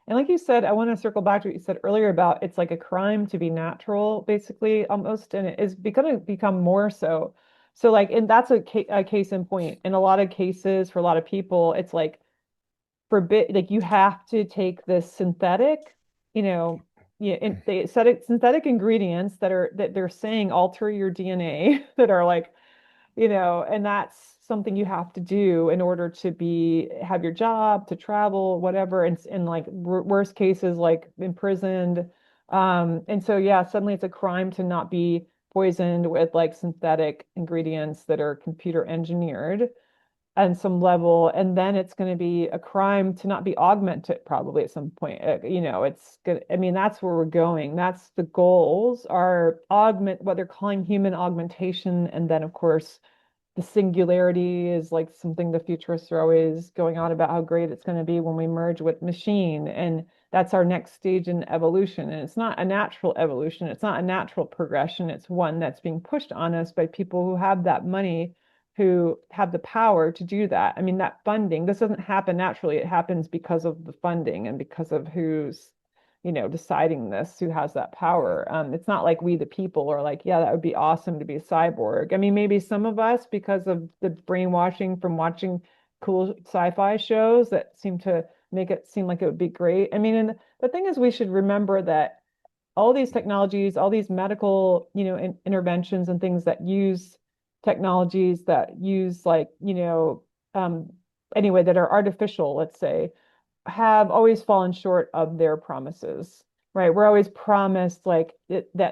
And like you said, I want to circle back to what you said earlier about it's like a crime to be natural, basically, almost, and it is going to become more so. So like, and that's a case in point. In a lot of cases, for a lot of people, it's like forbid, like you have to take this synthetic, you know, yeah, and they synthetic ingredients that they're saying alter your DNA that are like and that's something you have to do in order to have your job, to travel, whatever. And in like worst cases, like imprisoned. And so, yeah, suddenly it's a crime to not be poisoned with like synthetic ingredients that are computer engineered at some level. And then it's going to be a crime to not be augmented probably at some point. It's good. I mean, that's where we're going. That's the goals are what they're calling human augmentation. And then, of course, the singularity is like something the futurists are always going on about how great it's going to be when we merge with machine. And that's our next stage in evolution. And it's not a natural evolution, it's not a natural progression. It's one that's being pushed on us by people who have that money, who have the power to do that. I mean, that funding, this doesn't happen naturally. It happens because of the funding and because of who's deciding this, who has that power. It's not like we, the people, are like, yeah, that would be awesome to be a cyborg. I mean, maybe some of us, because of the brainwashing from watching cool sci-fi shows that seem to make it seem like it would be great. I mean, and the thing is, we should remember that all these technologies, all these medical, interventions and things that use technologies that use like, um, anyway, that are artificial, let's say have always fallen short of their promises, right? We're always promised that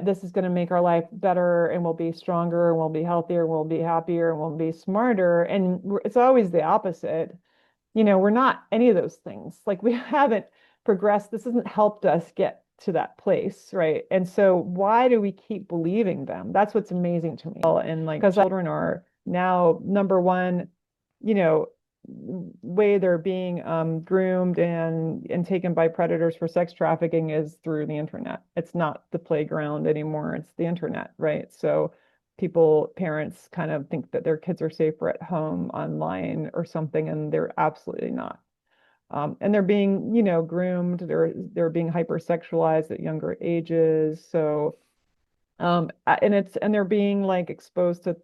this is going to make our life better and we'll be stronger and we'll be healthier and we'll be happier and we'll be smarter. And it's always the opposite. We're not any of those things. Like we haven't progressed. This hasn't helped us get to that place, right? And so why do we keep believing them? That's what's amazing to me. And like because children are now number one, you know, way they're being groomed and taken by predators for sex trafficking is through the internet. It's not the playground anymore. It's the internet, right? So parents kind of think that their kids are safer at home online or something, and they're absolutely not. And they're being, groomed. They're being hypersexualized at younger ages. So, and they're being like exposed to,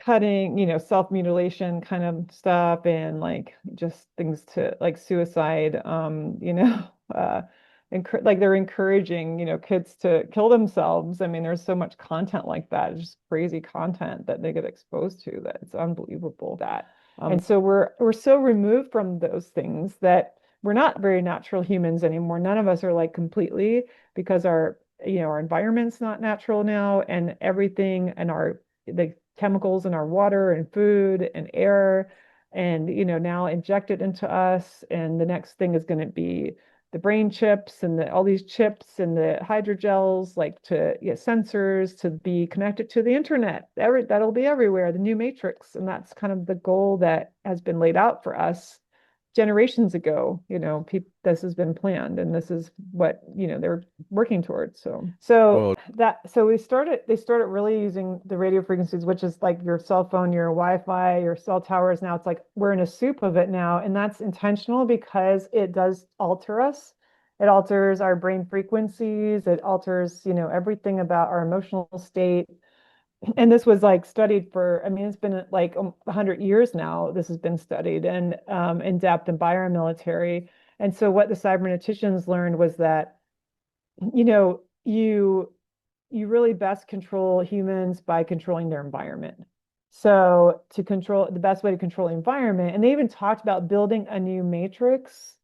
cutting, self-mutilation kind of stuff and like just things to like suicide, like they're encouraging, kids to kill themselves. I mean, there's so much content like that, it's just crazy content that they get exposed to that it's unbelievable that. And so we're so removed from those things that we're not very natural humans anymore. None of us are like completely because our environment's not natural now, and everything and the chemicals in our water and food and air and now injected into us. And the next thing is going to be the brain chips and all these chips and the hydrogels, like to sensors to be connected to the internet. That'll be everywhere, the new matrix. And that's kind of the goal that has been laid out for us generations ago. This has been planned, and this is what they're working towards. So Well, they started really using the radio frequencies, which is like your cell phone, your Wi-Fi, your cell towers. Now it's like we're in a soup of it now, and that's intentional because it does alter us. It alters our brain frequencies. It alters everything about our emotional state. And this was like studied for, I mean, it's been like 100 years now. This has been studied and in depth in biomilitary. And so what the cyberneticians learned was that, you know, you you really best control humans by controlling their environment. So to control the best way to control the environment, and they even talked about building a new matrix.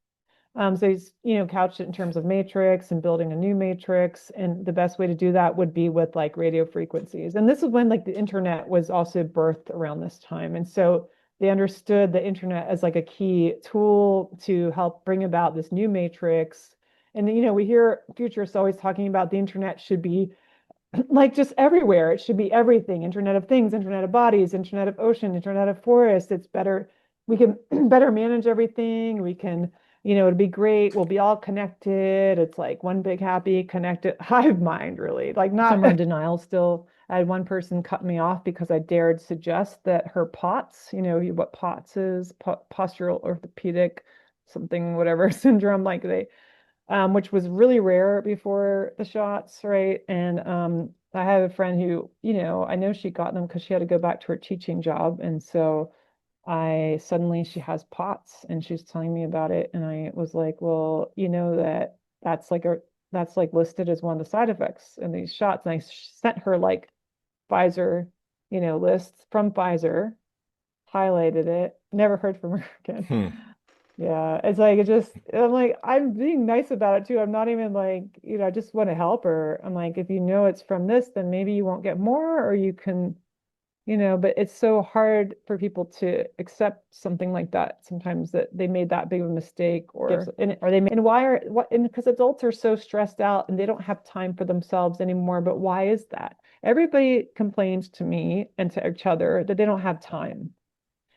So he's, couched it in terms of matrix and building a new matrix. And the best way to do that would be with like radio frequencies. And this is when like the internet was also birthed around this time. And so they understood the internet as like a key tool to help bring about this new matrix. And we hear futurists always talking about the internet should be like just everywhere. It should be everything. Internet of things, internet of bodies, internet of ocean, internet of forest. It's better. We can better manage everything. We can, it'd be great. We'll be all connected. It's like one big happy connected hive mind, really. Like not some are in denial still. I had one person cut me off because I dared suggest that her POTS, what POTS is, postural orthopedic something, whatever syndrome, like which was really rare before the shots, right? And I have a friend who, I know she got them because she had to go back to her teaching job. And so she has POTS and she's telling me about it. And I was like, well, that's like that's like listed as one of the side effects in these shots. And I sent her like Pfizer, lists from Pfizer, highlighted it, never heard from her again. Yeah, it's like I'm like, I'm being nice about it too. I'm not even like, I just want to help her. I'm like, if you know it's from this, then maybe you won't get more, or you can, but it's so hard for people to accept something like that sometimes, that they made that big of a mistake, and why are what and because adults are so stressed out and they don't have time for themselves anymore. But why is that? Everybody complains to me and to each other that they don't have time.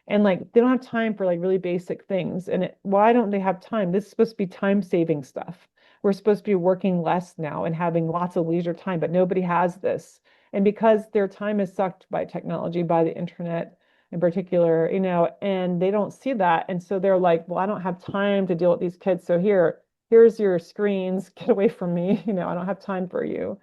And like they don't have time for like really basic things. And why don't they have time? This is supposed to be time saving stuff. We're supposed to be working less now and having lots of leisure time, but nobody has this. And because their time is sucked by technology, by the internet in particular, and they don't see that. And so they're like, well, I don't have time to deal with these kids. So here's your screens, get away from me. I don't have time for you.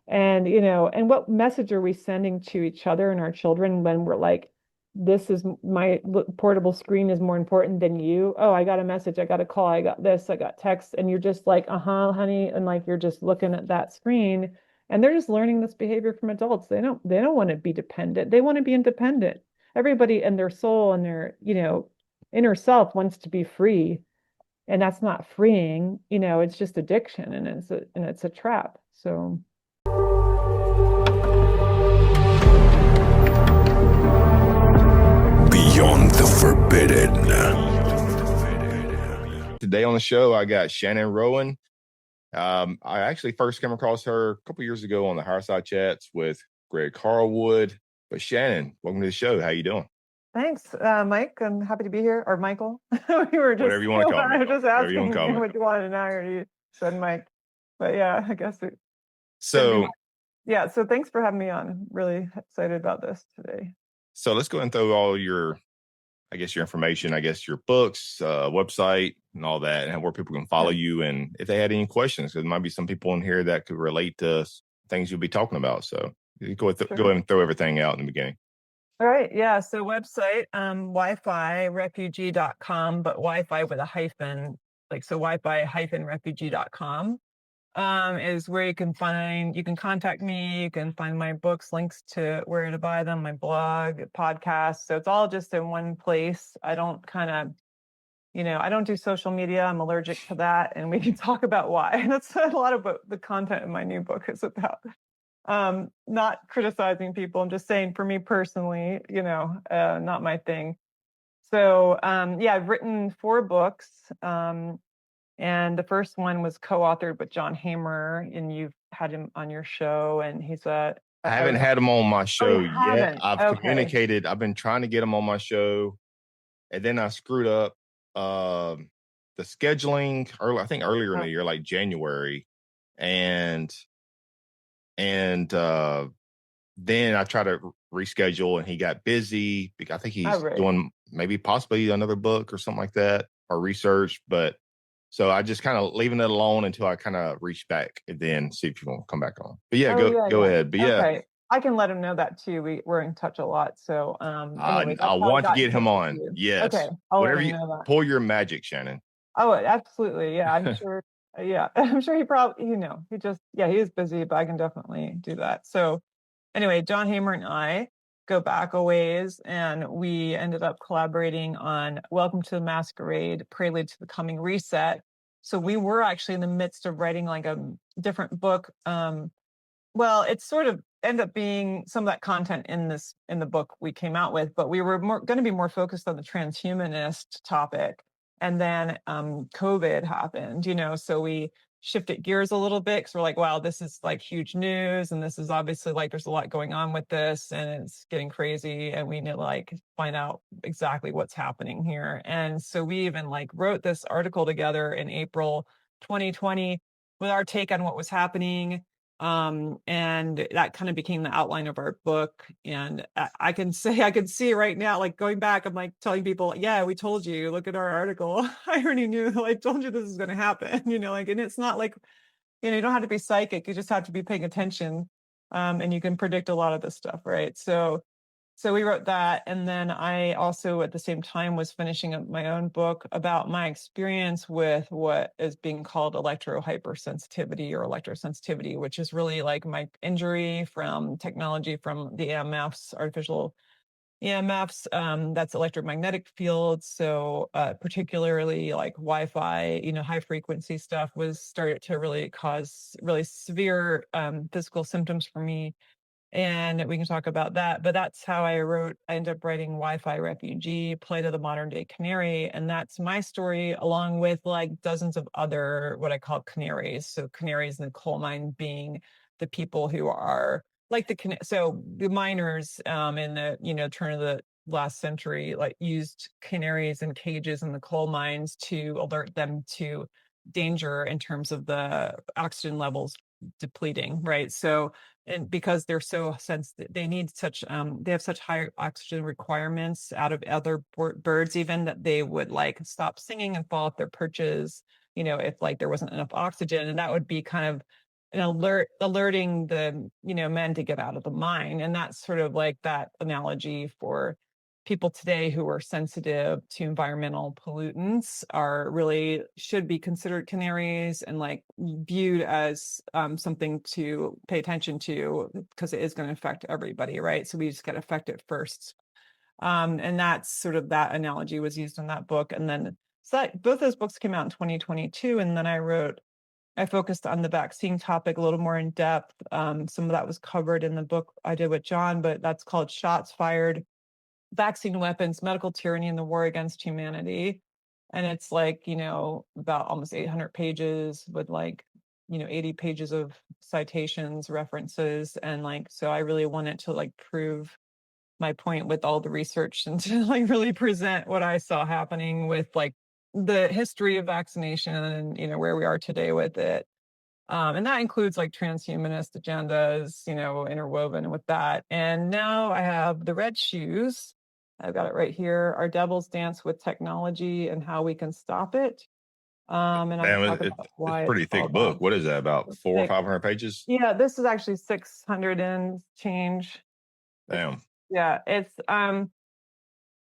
And what message are we sending to each other and our children when we're like, this is my portable screen is more important than you? Oh, I got a message, I got a call, I got this, I got text, and you're just like, honey, and like you're just looking at that screen, and they're just learning this behavior from adults. They don't want to be dependent. They want to be independent. Everybody and their soul and their, inner self wants to be free, and that's not freeing. It's just addiction, and it's a trap. So. Beyond the Forbidden. Today on the show, I got Shannon Rowan. I actually first came across her a couple years ago on the Fireside Chats with Greg Carlwood. But Shannon, welcome to the show. How you doing? Thanks, Mike. I'm happy to be here. Or Michael. We were just Whatever you want to call me. I was just Whatever you want asking to call me. what you wanted, and I already said Mike. But yeah, I guess it. So yeah. So thanks for having me on. I'm really excited about this today. So let's go and throw all your information, your books, website, and all that, and where people can follow you, and if they had any questions, because there might be some people in here that could relate to things you'll be talking about. So you go ahead and throw everything out in the beginning. All right. Yeah. So website, wi-fi-refugee.com, but Wi-Fi with a hyphen, so wi-fi-refugee.com. Is where you can contact me, you can find my books, links to where to buy them, my blog, podcast. So it's all just in one place. I don't I don't do social media. I'm allergic to that. And we can talk about why. That's a lot of what the content in my new book is about. Not criticizing people. I'm just saying, for me personally, not my thing. So I've written 4 books. And the first one was co-authored with John Hamer, and you've had him on your show, and he's I haven't had him on my show yet. I've communicated. I've been trying to get him on my show, and then I screwed up the scheduling earlier in the year, like January, and then I tried to reschedule, and he got busy. I think he's doing maybe possibly another book or something like that, or research, but. So I just kind of leaving it alone until I kind of reach back and then see if you want to come back on. But go ahead. But okay. I can let him know that too. We're in touch a lot. So I want to get him on. Yes. Okay. Whatever you pull your magic, Shannon. Oh, absolutely. Yeah, I'm sure. Yeah, I'm sure he probably, he is busy, but I can definitely do that. So anyway, John Hamer and I go back a ways, and we ended up collaborating on Welcome to the Masquerade, Prelude to the Coming Reset. So we were actually in the midst of writing like a different book. Well, it sort of ended up being some of that content in the book we came out with, but we were going to be more focused on the transhumanist topic. And then COVID happened, so we shifted gears a little bit, because we're like, wow, this is like huge news, and this is obviously like there's a lot going on with this, and it's getting crazy, and we need to like find out exactly what's happening here. And so we even like wrote this article together in April 2020 with our take on what was happening. And that kind of became the outline of our book. And I can say, I can see right now, like going back, I'm like telling people, yeah, we told you, look at our article. I already knew, I told you this is going to happen, like, and it's not like, you don't have to be psychic. You just have to be paying attention. And you can predict a lot of this stuff, right? So we wrote that. And then I also, at the same time, was finishing up my own book about my experience with what is being called electrohypersensitivity or electrosensitivity, which is really like my injury from technology, from the EMFs, artificial EMFs, that's electromagnetic fields. So particularly like Wi-Fi, high frequency stuff was started to really cause really severe physical symptoms for me, and we can talk about that. But that's how I ended up writing Wi-Fi Refugee, Plight of the Modern Day Canary. And that's my story, along with like dozens of other what I call canaries. So canaries in the coal mine being the people who are like so the miners in the turn of the last century like used canaries in cages in the coal mines to alert them to danger in terms of the oxygen levels depleting, right? So, and because they're so sensitive, they need such they have such high oxygen requirements out of other birds, even, that they would like stop singing and fall off their perches, if like there wasn't enough oxygen. And that would be kind of an alerting the men to get out of the mine. And that's sort of like that analogy for people today who are sensitive to environmental pollutants are really should be considered canaries and like viewed as something to pay attention to, because it is going to affect everybody, right? So we just got to affect it first. And that's sort of, that analogy was used in that book. And then both those books came out in 2022. And then I focused on the vaccine topic a little more in depth. Some of that was covered in the book I did with John, but that's called Shots Fired: Vaccine Weapons, Medical Tyranny, and the War Against Humanity. And it's like, about almost 800 pages with like, 80 pages of citations, references. And like, so I really wanted to like prove my point with all the research and to like really present what I saw happening with like the history of vaccination and, where we are today with it. And that includes like transhumanist agendas, interwoven with that. And now I have the red shoes. I've got it right here. Our Devil's Dance with Technology and How We Can Stop It. And I can Damn, talk about it's why a it's pretty thick called book. that. What is that, about It's 400 or thick. 500 pages? Yeah, this is actually 600 and change. It's, Damn. yeah, it's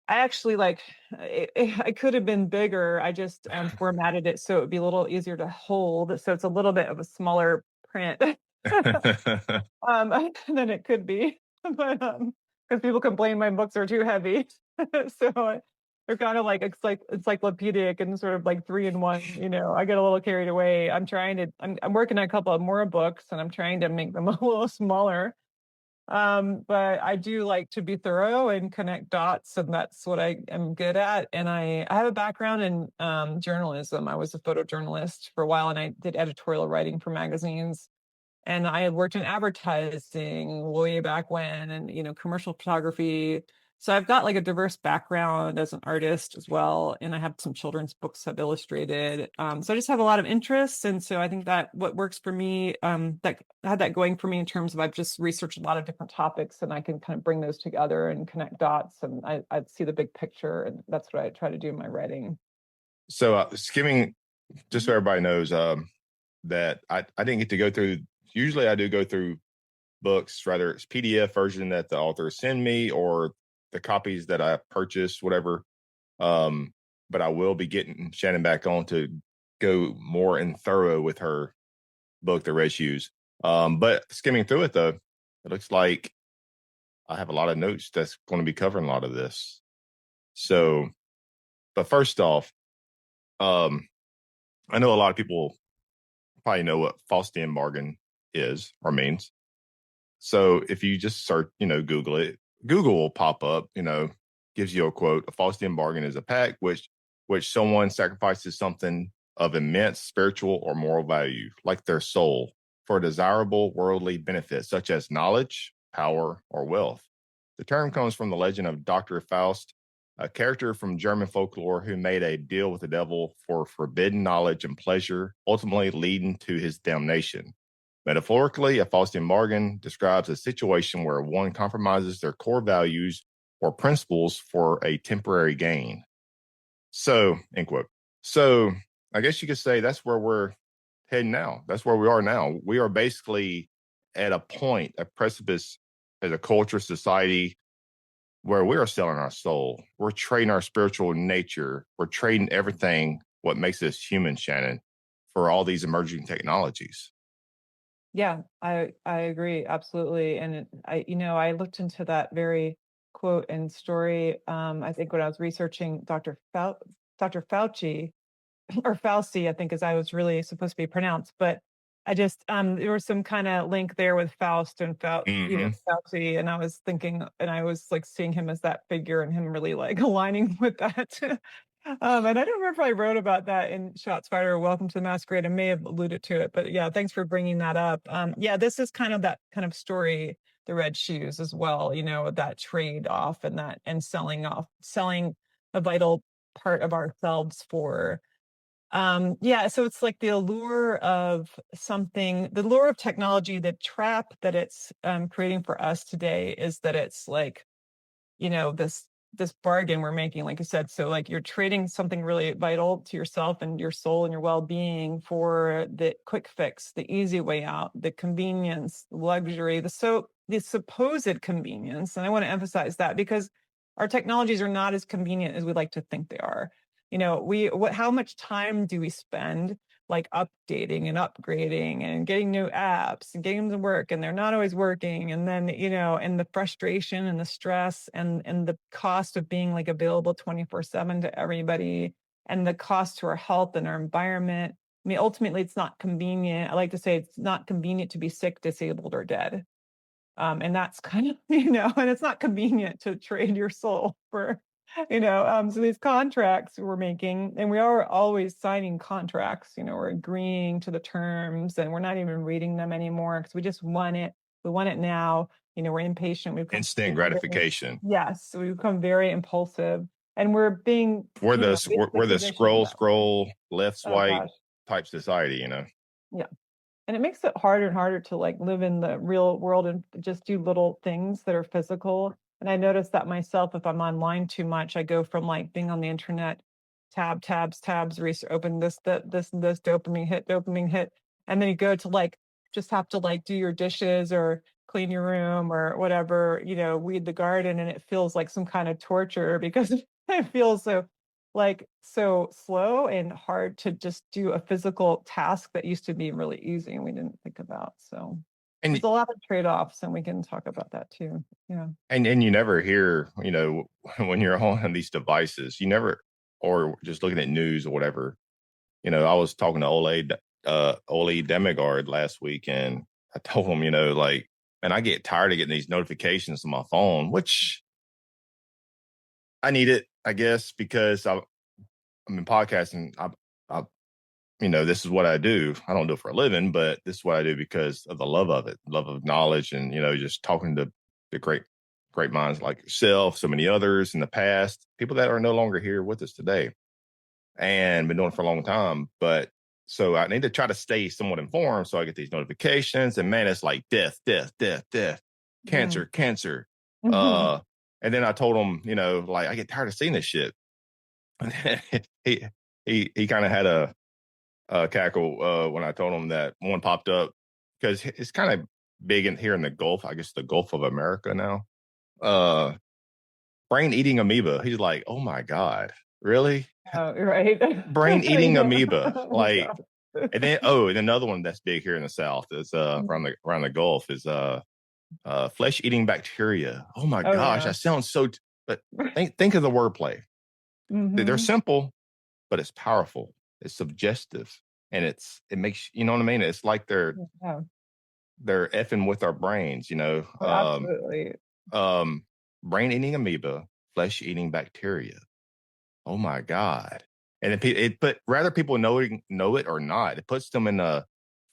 I actually like I could have been bigger. I just formatted it so it would be a little easier to hold. So it's a little bit of a smaller print than it could be. But because people complain my books are too heavy. So they're kind of like encyclopedic and sort of like 3-in-1. I get a little carried away. I'm working on a couple of more books and I'm trying to make them a little smaller. But I do like to be thorough and connect dots, and that's what I am good at. And I have a background in journalism. I was a photojournalist for a while, and I did editorial writing for magazines. And I had worked in advertising way back when, and commercial photography. So I've got like a diverse background as an artist as well, and I have some children's books I've illustrated. So I just have a lot of interests, and so I think that what works for me, that had that going for me in terms of I've just researched a lot of different topics, and I can kind of bring those together and connect dots, and I see the big picture, and that's what I try to do in my writing. So skimming, just so everybody knows, that I didn't get to go through. Usually, I do go through books, whether it's PDF version that the author send me or the copies that I purchase, whatever. But I will be getting Shannon back on to go more in thorough with her book, The Red Shoes. But skimming through it, though, it looks like I have a lot of notes that's going to be covering a lot of this. So, but first off, um, I know a lot of people probably know what Faustian bargain is or means. So if you just search, Google it, Google will pop up, gives you a quote. A Faustian bargain is a pact which someone sacrifices something of immense spiritual or moral value, like their soul, for a desirable worldly benefit, such as knowledge, power, or wealth. The term comes from the legend of Dr. Faust, a character from German folklore who made a deal with the devil for forbidden knowledge and pleasure, ultimately leading to his damnation. Metaphorically, a Faustian bargain describes a situation where one compromises their core values or principles for a temporary gain. So, end quote. So, I guess you could say that's where we're heading now. That's where we are now. We are basically at a point, a precipice as a culture, society, where we are selling our soul. We're trading our spiritual nature. We're trading everything, what makes us human, Shannon, for all these emerging technologies. Yeah, I agree absolutely. And I looked into that very quote and story. I think when I was researching Dr. Fauci, or Fauci, I think as I was really supposed to be pronounced, but I just there was some kind of link there with Faust and Mm-hmm. Fauci, and I was thinking, and I was like seeing him as that figure and him really like aligning with that. And I don't remember if I wrote about that in Shots Fired or Welcome to the Masquerade. I may have alluded to it, but yeah, thanks for bringing that up. Yeah, this is kind of that kind of story, the red shoes as well, that trade off and selling a vital part of ourselves for yeah, so it's like the allure of the lure of technology, the trap that it's creating for us today is that it's like, this bargain we're making, like I said. So like you're trading something really vital to yourself and your soul and your well-being for the quick fix, the easy way out, the convenience, luxury, the supposed convenience. And I want to emphasize that because our technologies are not as convenient as we like to think they are. How much time do we spend like updating and upgrading and getting new apps and getting them to work, and they're not always working, and then and the frustration and the stress and the cost of being like available 24/7 to everybody, and the cost to our health and our environment. I mean, ultimately it's not convenient. I like to say it's not convenient to be sick, disabled, or dead. And that's kind of, and it's not convenient to trade your soul for, so these contracts we're making, and we are always signing contracts, we're agreeing to the terms, and we're not even reading them anymore because we just want it. We want it now. We're impatient. Instant gratification. Yes, we become very impulsive, and we're being, basically we're the conditioned that way. scroll left Oh swipe gosh. type society. Yeah. And it makes it harder and harder to like live in the real world and just do little things that are physical. And I notice that myself, if I'm online too much, I go from like being on the internet, tabs, open this, dopamine hit. And then you go to like, just have to like do your dishes or clean your room or whatever, weed the garden. And it feels like some kind of torture because it feels so slow and hard to just do a physical task that used to be really easy and we didn't think about. So And there's a lot of trade-offs, and we can talk about that too. Yeah. and you never hear, when you're on these devices, you never, or just looking at news or whatever. I was talking to Ole Demigard last week, and I told him, like, and I get tired of getting these notifications on my phone, which I need it, I guess, because I'm in podcasting. I this is what I do. I don't do it for a living, but this is what I do because of the love of it, love of knowledge, and just talking to the great minds like yourself, so many others in the past, people that are no longer here with us today, and been doing it for a long time. But so I need to try to stay somewhat informed, so I get these notifications, and man, it's like death, death, death, death, Mm. cancer, cancer. Uh, and then I told him, like I get tired of seeing this shit. he he kind of had a cackle when I told him that one popped up because it's kind of big in here in the Gulf. I guess the Gulf of America now. Uh, brain eating amoeba. He's like, oh my god, really? Oh, right. Brain eating Yeah. amoeba. Oh, Like, God. and another one that's big here in the South is around the Gulf is flesh eating bacteria. Oh my Oh, gosh, yeah. that sounds so. But think of the wordplay. They're Hmm. simple, but it's powerful. It's suggestive, and it makes, you know what I mean. It's like Yeah. they're effing with our brains. Oh, absolutely. Um, brain eating amoeba, flesh eating bacteria. Oh my god! And but rather people know it or not, it puts them in a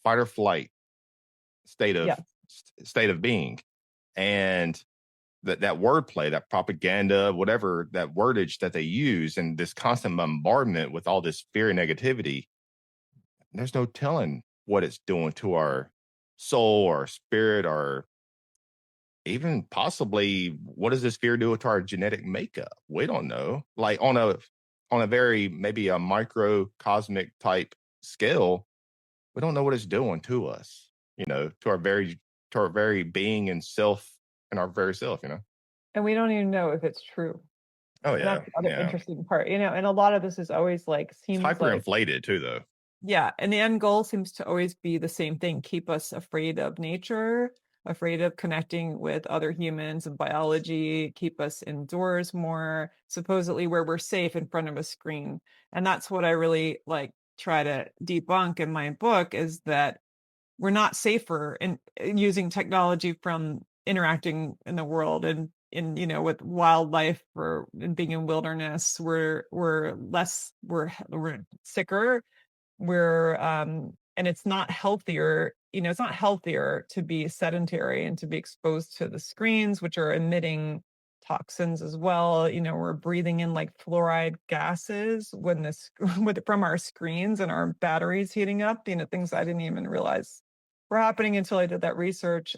fight or flight state of Yeah. state of being, and that wordplay, that propaganda, whatever that wordage that they use, and this constant bombardment with all this fear and negativity, there's no telling what it's doing to our soul or spirit, or even possibly what does this fear do to our genetic makeup? We don't know. Like on a very maybe a microcosmic type scale, we don't know what it's doing to us, to our very being and self and our very self, And we don't even know if it's true. Oh And yeah, that's the other yeah. interesting part, and a lot of this is always like, It's seems like, hyperinflated too, though. yeah, and the end goal seems to always be the same thing: keep us afraid of nature, afraid of connecting with other humans and biology, keep us indoors more, supposedly where we're safe in front of a screen. And that's what I really like try to debunk in my book, is that we're not safer in using technology from interacting in the world and with wildlife or in being in wilderness. We're less, we're sicker, we're and it's not healthier to be sedentary and to be exposed to the screens, which are emitting toxins as well. We're breathing in like fluoride gases when this from our screens, and our batteries heating up, things I didn't even realize were happening until I did that research.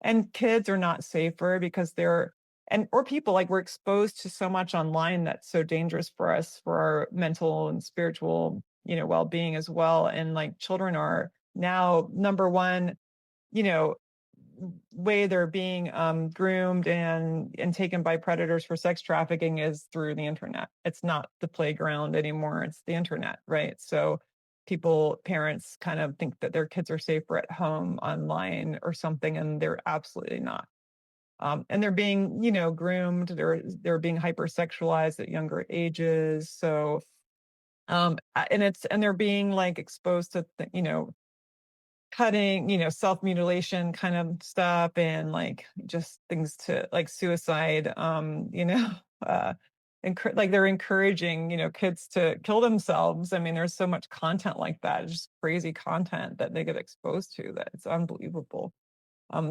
And kids are not safer because or people, like, we're exposed to so much online that's so dangerous for us, for our mental and spiritual well-being as well. And like, children are now number one, you know way they're being groomed and taken by predators for sex trafficking is through the internet. It's not the playground anymore, it's the internet, right? So parents kind of think that their kids are safer at home online or something, and they're absolutely not. And they're being groomed, they're being hypersexualized at younger ages. So and they're being like exposed to cutting, self-mutilation kind of stuff, and like just things to like suicide, uh like they're encouraging kids to kill themselves. I mean, there's so much content like that. It's just crazy content that they get exposed to, that it's unbelievable.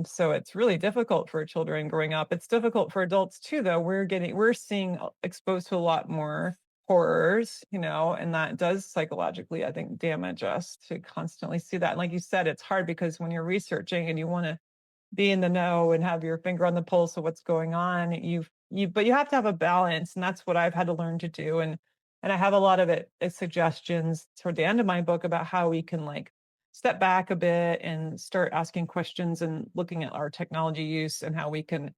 So it's really difficult for children growing up. It's difficult for adults too, though. We're seeing exposed to a lot more horrors, and that does psychologically, I think, damage us to constantly see that. And like you said, it's hard because when you're researching and you want to be in the know and have your finger on the pulse of what's going on, but you have to have a balance, and that's what I've had to learn to do. And I have a lot of suggestions toward the end of my book about how we can like step back a bit and start asking questions and looking at our technology use and how we can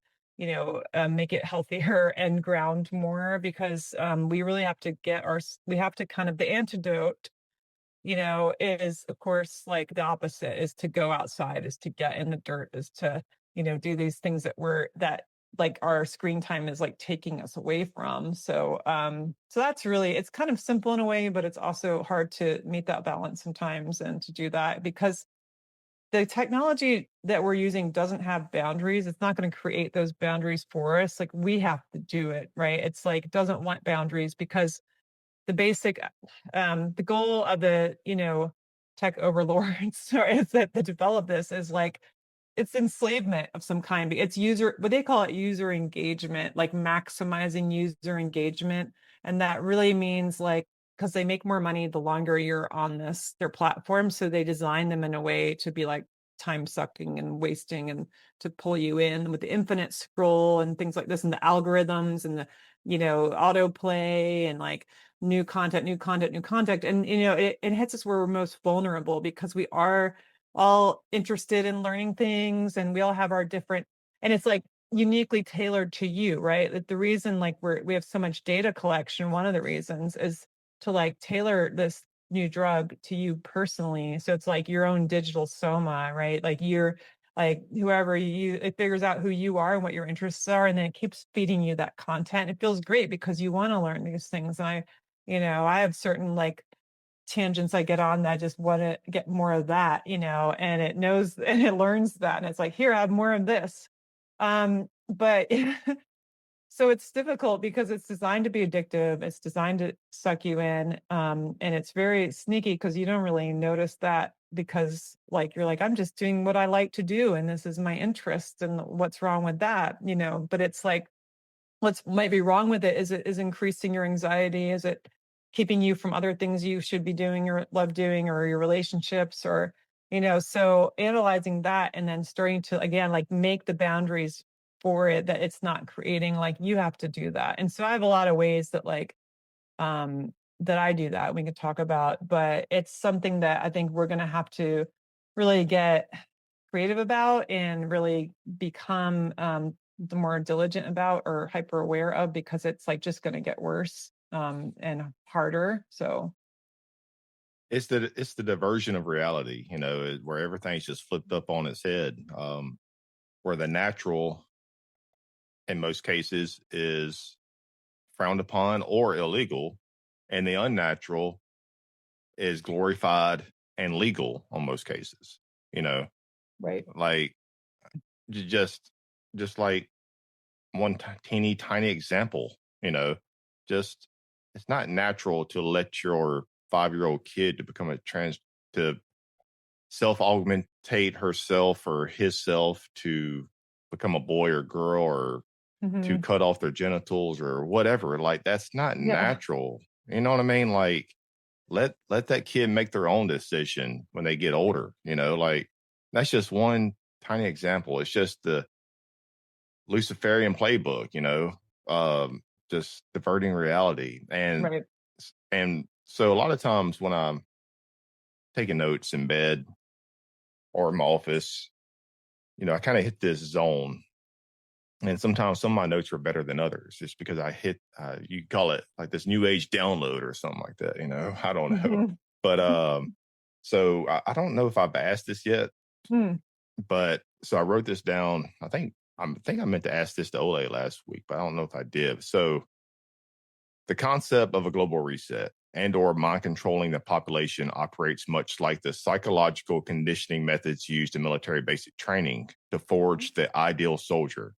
make it healthier and ground more, because we really have to we have to kind of, the antidote is, of course, like the opposite, is to go outside, is to get in the dirt, is to, do these things that like our screen time is like taking us away from. So that's really, it's kind of simple in a way, but it's also hard to meet that balance sometimes, and to do that because the technology that we're using doesn't have boundaries. It's not going to create those boundaries for us. Like, we have to do it, right? It's like, it doesn't want boundaries, because the goal of the tech overlords or is that they develop this is like, it's enslavement of some kind. It's what they call it, user engagement, like maximizing user engagement. And that really means like, because they make more money the longer you're on their platform, so they design them in a way to be like time sucking and wasting, and to pull you in with the infinite scroll and things like this, and the algorithms and the autoplay, and like new content, new content, new content. And it hits us where we're most vulnerable, because we are all interested in learning things, and we all have our different, and it's like uniquely tailored to you, right? That the reason like we have so much data collection, one of the reasons is to like tailor this new drug to you personally. So it's like your own digital soma, right? Like you're like, whoever it figures out who you are and what your interests are, and then it keeps feeding you that content. It feels great because you want to learn these things. And I have certain like tangents I get on that I just want to get more of that, and it knows and it learns that, and it's like, here, I have more of this. But so it's difficult because it's designed to be addictive. It's designed to suck you in. And it's very sneaky because you don't really notice that, because like, you're like, I'm just doing what I like to do, and this is my interest, and what's wrong with that? But it's like, what's might be wrong with it is increasing your anxiety. Is it keeping you from other things you should be doing or love doing, or your relationships, or So analyzing that and then starting to, again, like make the boundaries for it, that it's not creating like you have to do that. And so I have a lot of ways that um that I do that we can talk about, but it's something that I think we're going to have to really get creative about and really become the more diligent about or hyper aware of, because it's like just going to get worse and harder. So It's the diversion of reality, where everything's just flipped up on its head. Where the natural, in most cases, is frowned upon or illegal, and the unnatural is glorified and legal on most cases. You know, right. like just just like one teeny tiny example. Just it's not natural to let your 5-year-old kid to become a trans to self augmentate herself or his self to become a boy or girl, or to Hmm. cut off their genitals or whatever. Like, that's not Yeah. natural. You know what I mean? Like, let that kid make their own decision when they get older. Like, that's just one tiny example. It's just the Luciferian playbook. Just diverting reality. Right. And so a lot of times when I'm taking notes in bed or in my office, I kind of hit this zone. And sometimes some of my notes are better than others, just because I hit, you call it like this new age download or something like that. I don't know. Hmm. But so I don't know if I've asked this yet, Hmm. but so I wrote this down. I think I meant to ask this to Ole last week, but I don't know if I did. So the concept of a global reset and or mind controlling the population operates much like the psychological conditioning methods used in military basic training to forge the ideal soldier.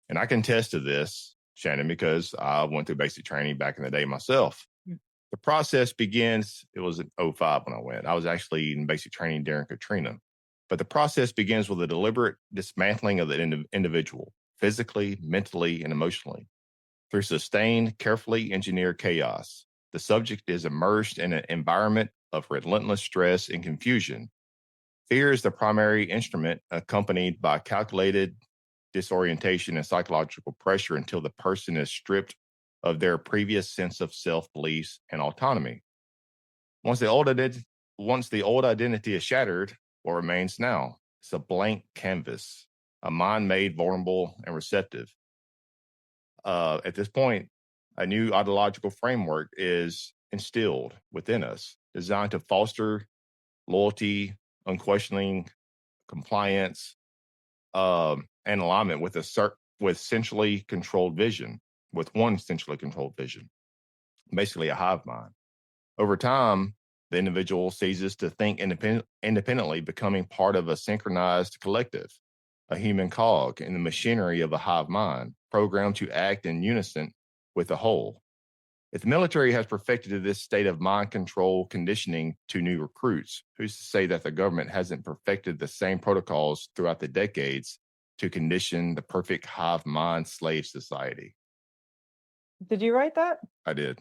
And I can attest to this, Shannon, because I went through basic training back in the day myself. The process begins, it was in '05 when I went. I was actually in basic training during Katrina. But the process begins with a deliberate dismantling of the individual, physically, mentally, and emotionally. Through sustained, carefully engineered chaos, the subject is immersed in an environment of relentless stress and confusion. Fear is the primary instrument, accompanied by calculated disorientation and psychological pressure until the person is stripped of their previous sense of self beliefs and autonomy. Once the old ident- Once the old identity is shattered, what remains now? It's a blank canvas, a mind made vulnerable and receptive. At this point, a new ideological framework is instilled within us, designed to foster loyalty, unquestioning compliance, and alignment with with centrally controlled vision, with one centrally controlled vision, basically a hive mind. Over time, the individual ceases to think independently, becoming part of a synchronized collective, a human cog in the machinery of a hive mind, programmed to act in unison with the whole. If the military has perfected this state of mind control conditioning to new recruits, who's to say that the government hasn't perfected the same protocols throughout the decades to condition the perfect hive mind slave society? Did you write that? I did.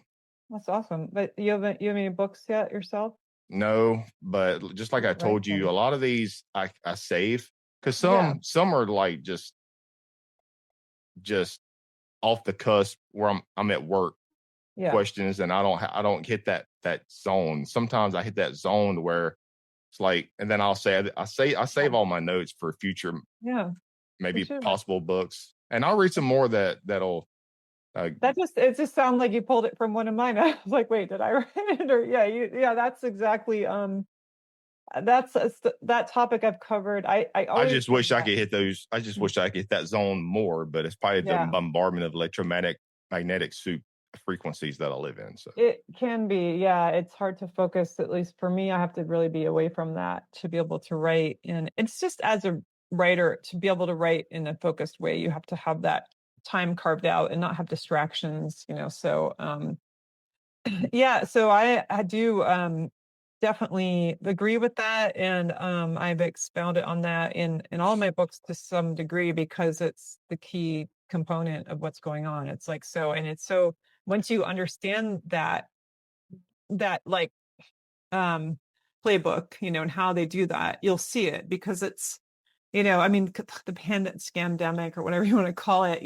That's awesome. But you have any books yet yourself? No, but just like I Write told you, a them. lot of these I save because Yeah. some are like just off the cusp where I'm at work Yeah. questions, and I don't hit that zone. Sometimes I hit that zone where it's like, and then I save all my notes for future, Yeah. You maybe should. possible books, and I'll read some more that'll. Uh, It just sounded like you pulled it from one of mine. I was like, wait, did I write it? Or yeah, that's exactly that topic I've covered. I I always just have wish I that. could hit those. I just wish I could hit that zone more, but it's probably the Yeah. bombardment of magnetic soup frequencies that I live in. So It can be, yeah. It's hard to focus, at least for me. I have to really be away from that to be able to write. And it's just as a writer, to be able to write in a focused way, you have to have that time carved out and not have distractions. So yeah, so I do definitely agree with that. And I've expounded on that in all my books to some degree, because it's the key component of what's going on. It's like so, and it's so, once you understand that like um playbook, and how they do that, you'll see it because it's, I mean, the scamdemic or whatever you want to call it,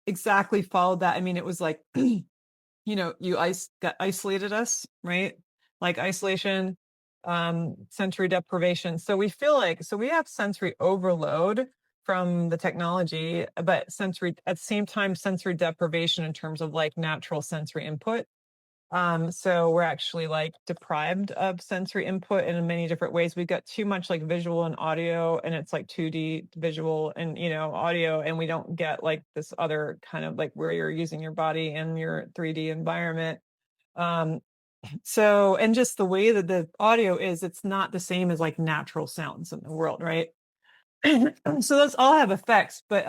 exactly followed that. I mean, it was like, got isolated us, right? Like isolation, sensory deprivation. So we feel like, so we have sensory overload from the technology, but sensory at the same time, sensory deprivation in terms of like natural sensory input. So we're actually like deprived of sensory input in many different ways. We've got too much like visual and audio, and it's like 2D visual and audio, and we don't get like this other kind of like where you're using your body in your 3D environment. Um, so and just the way that the audio is, it's not the same as like natural sounds in the world, right? So those all have effects, but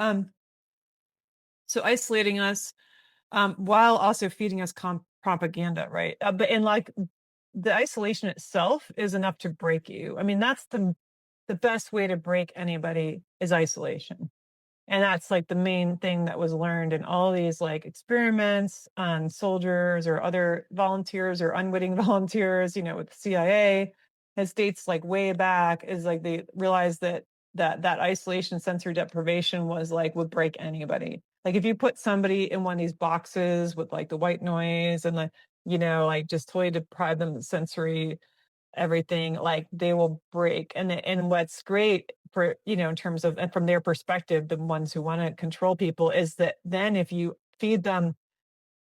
so isolating us while also feeding us propaganda, right? But in like the isolation itself is enough to break you. I mean, that's the best way to break anybody is isolation. And that's like the main thing that was learned in all these like experiments on soldiers or other volunteers or unwitting volunteers, with the CIA. It dates like way back is like they realized that isolation sensory deprivation was like would break anybody. Like if you put somebody in one of these boxes with like the white noise and like, like just totally deprive them of sensory everything, like they will break. And what's great for in terms of and from their perspective, the ones who want to control people, is that then if you feed them,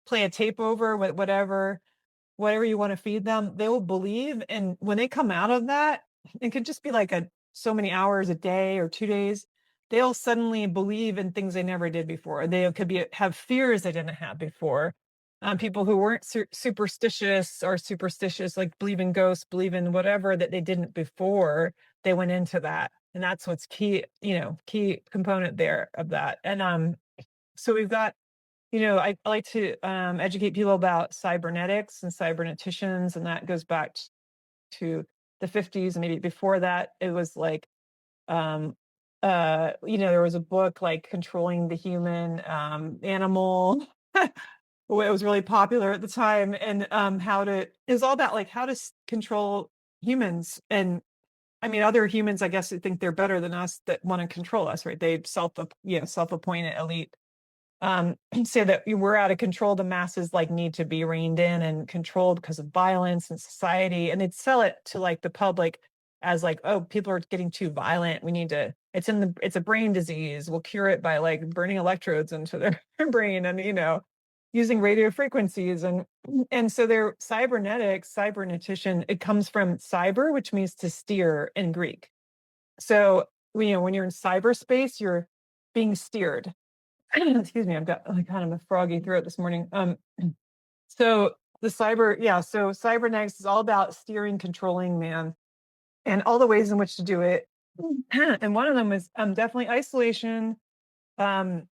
play a tape over with whatever you want to feed them, they will believe. And when they come out of that, it could just be like so many hours a day or 2 days, they'll suddenly believe in things they never did before. They could have fears they didn't have before. People who weren't superstitious or superstitious, like believe in ghosts, believe in whatever that they didn't before, they went into that. And that's what's key, key component there of that. And so we've got I like to educate people about cybernetics and cyberneticians, and that goes back to the 50s, and maybe before that. It was like, there was a book like Controlling the Human Animal. It was really popular at the time, and it was all about like how to control humans. And I mean, other humans, I guess, think they're better than us that want to control us, right? They self-appointed elite say that we're out of control. The masses like need to be reined in and controlled because of violence and society. And they'd sell it to like the public as like, oh, people are getting too violent. We need to, it's a brain disease. We'll cure it by like burning electrodes into their brain and, using radio frequencies. And so they're cybernetician, it comes from cyber, which means to steer in Greek. So, when you're in cyberspace, you're being steered. Excuse me, I've got like kind of a froggy throat this morning. So cybernetics is all about steering, controlling man, and all the ways in which to do it. And one of them is definitely isolation. Like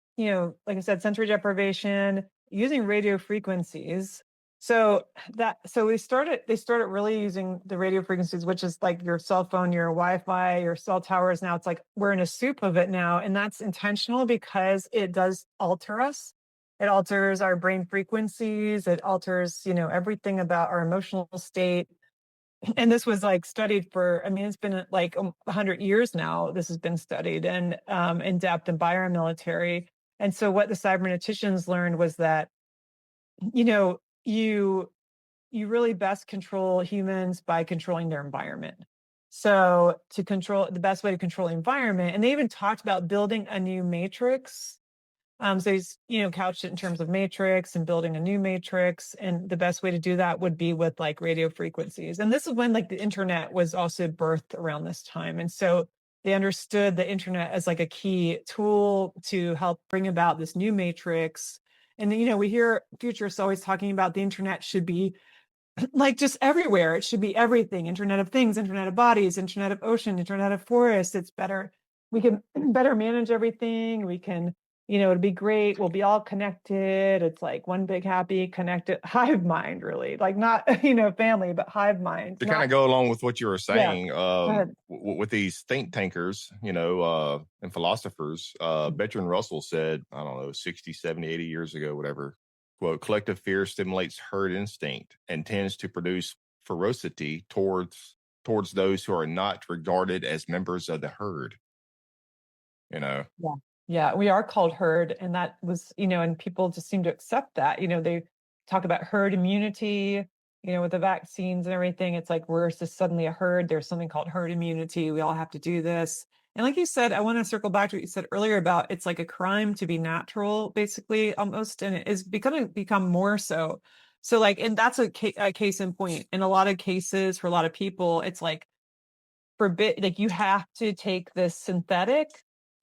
I said, sensory deprivation, using radio frequencies. They started really using the radio frequencies, which is like your cell phone, your Wi-Fi, your cell towers. Now it's like we're in a soup of it now, and that's intentional because it does alter us. It alters our brain frequencies. It alters, everything about our emotional state. And this was like studied for, I mean, it's been like 100 years now. This has been studied and in depth in biomilitary. And so what the cyberneticians learned was that, you really best control humans by controlling their environment. So to control the best way to control the environment, and they even talked about building a new matrix. So he's, couched it in terms of matrix and building a new matrix. And the best way to do that would be with like radio frequencies. And this is when like the internet was also birthed around this time. And so they understood the internet as like a key tool to help bring about this new matrix. And then, we hear futurists always talking about the internet should be like just everywhere. It should be everything. Internet of things, internet of bodies, internet of ocean, internet of forests. It's better. We can better manage everything. We can, it'd be great. We'll be all connected. It's like one big happy connected hive mind, really. Like not, family, but hive mind. To kind of go along with what you were saying, with these think tankers, and philosophers, Bertrand Russell said, I don't know, 60, 70, 80 years ago, whatever, quote, collective fear stimulates herd instinct and tends to produce ferocity towards towards those who are not regarded as members of the herd, Yeah. Yeah, we are called herd, and that was, and people just seem to accept that. They talk about herd immunity, with the vaccines and everything. It's like we're just suddenly a herd. There's something called herd immunity. We all have to do this. And like you said, I want to circle back to what you said earlier about it's like a crime to be natural, basically, almost, and it is become more so. So like, and that's a case in point. In a lot of cases, for a lot of people, it's like forbid, like you have to take this synthetic,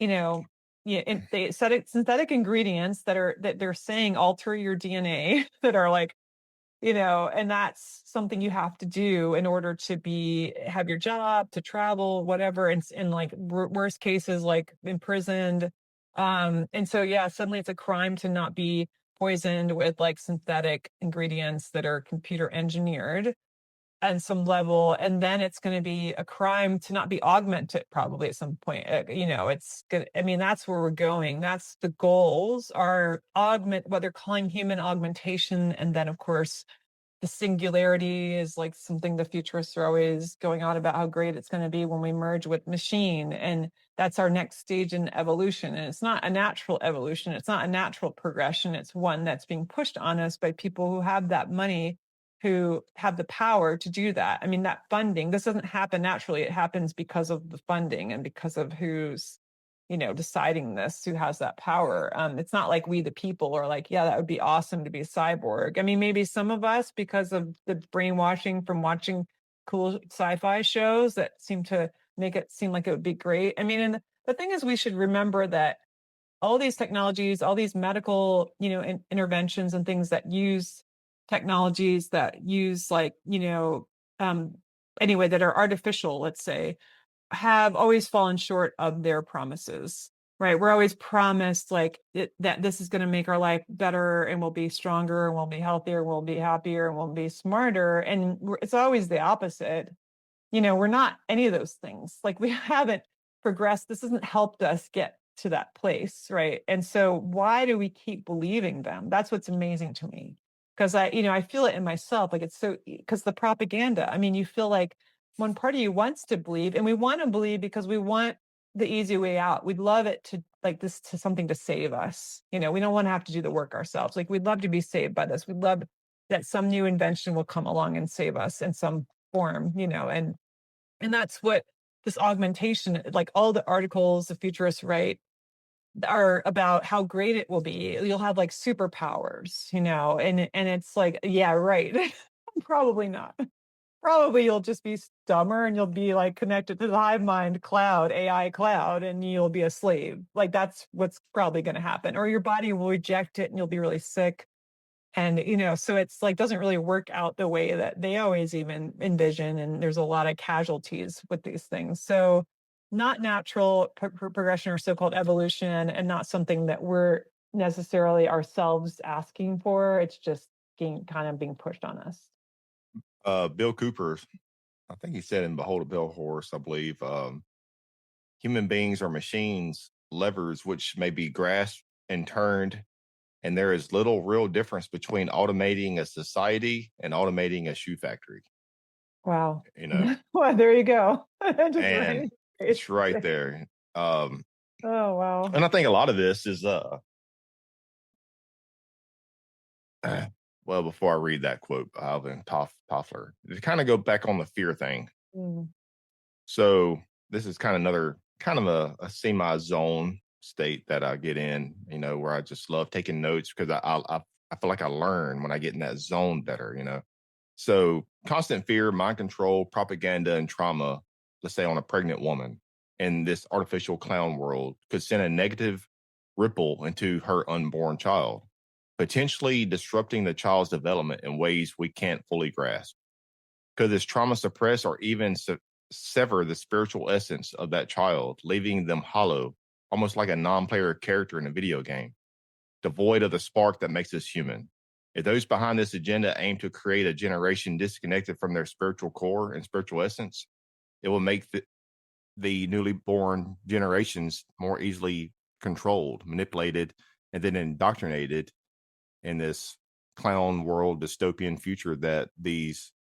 you know yeah, and they said it synthetic ingredients that they're saying alter your DNA that are like, and that's something you have to do in order to have your job, to travel, whatever. And in like worst cases, like imprisoned. And so yeah, suddenly it's a crime to not be poisoned with like synthetic ingredients that are computer engineered on some level, and then it's going to be a crime to not be augmented probably at some point. It's good. I mean, that's where we're going. That's the goals are what they're calling human augmentation. And then of course the singularity is like something the futurists are always going on about how great it's going to be when we merge with machine. And that's our next stage in evolution. And it's not a natural evolution. It's not a natural progression. It's one that's being pushed on us by people who have that money, who have the power to do that. I mean, that funding, this doesn't happen naturally. It happens because of the funding and because of who's, deciding this, who has that power. It's not like we, the people, are like, yeah, that would be awesome to be a cyborg. I mean, maybe some of us, because of the brainwashing from watching cool sci-fi shows that seem to make it seem like it would be great. I mean, and the thing is, we should remember that all these technologies, all these medical, interventions and things that use technologies that use like, um, anyway, that are artificial, let's say, have always fallen short of their promises, right? We're always promised like that this is going to make our life better and we'll be stronger and we'll be healthier, we'll be happier and we'll be smarter. And it's always the opposite. We're not any of those things. Like we haven't progressed. This hasn't helped us get to that place, right? And so why do we keep believing them? That's what's amazing to me. Because I feel it in myself. Like it's so, because the propaganda, I mean, you feel like one part of you wants to believe, and we want to believe because we want the easy way out. We'd love it to like this to something to save us. We don't want to have to do the work ourselves. Like we'd love to be saved by this. We'd love that some new invention will come along and save us in some form, and that's what this augmentation, like all the articles the futurists write, are about how great it will be. You'll have like superpowers, and it's like, yeah, right. Probably not. Probably you'll just be dumber and you'll be like connected to the hive mind cloud, AI cloud, and you'll be a slave. Like that's what's probably going to happen. Or your body will reject it and you'll be really sick. And, so it's like doesn't really work out the way that they always even envision. And there's a lot of casualties with these things. So not natural progression or so-called evolution, and not something that we're necessarily ourselves asking for. It's just kind of being pushed on us. Bill Cooper, I think he said in Behold a Pale Horse, I believe, human beings are machines, levers which may be grasped and turned, and there is little real difference between automating a society and automating a shoe factory. Wow. You know, Well, there you go. Just and right. it's right there. Oh, wow. And I think a lot of this is well, before I read that quote by Alvin Toffler, to kind of go back on the fear thing. Mm. So this is kind of a semi zone state that I get in, where I just love taking notes because I feel like I learn when I get in that zone better. So constant fear, mind control, propaganda, and trauma, let's say on a pregnant woman in this artificial clown world, could send a negative ripple into her unborn child, potentially disrupting the child's development in ways we can't fully grasp. Could this trauma suppress or even sever the spiritual essence of that child, leaving them hollow, almost like a non player character in a video game, devoid of the spark that makes us human? If those behind this agenda aim to create a generation disconnected from their spiritual core and spiritual essence, it will make the newly born generations more easily controlled, manipulated, and then indoctrinated in this clown world dystopian future that these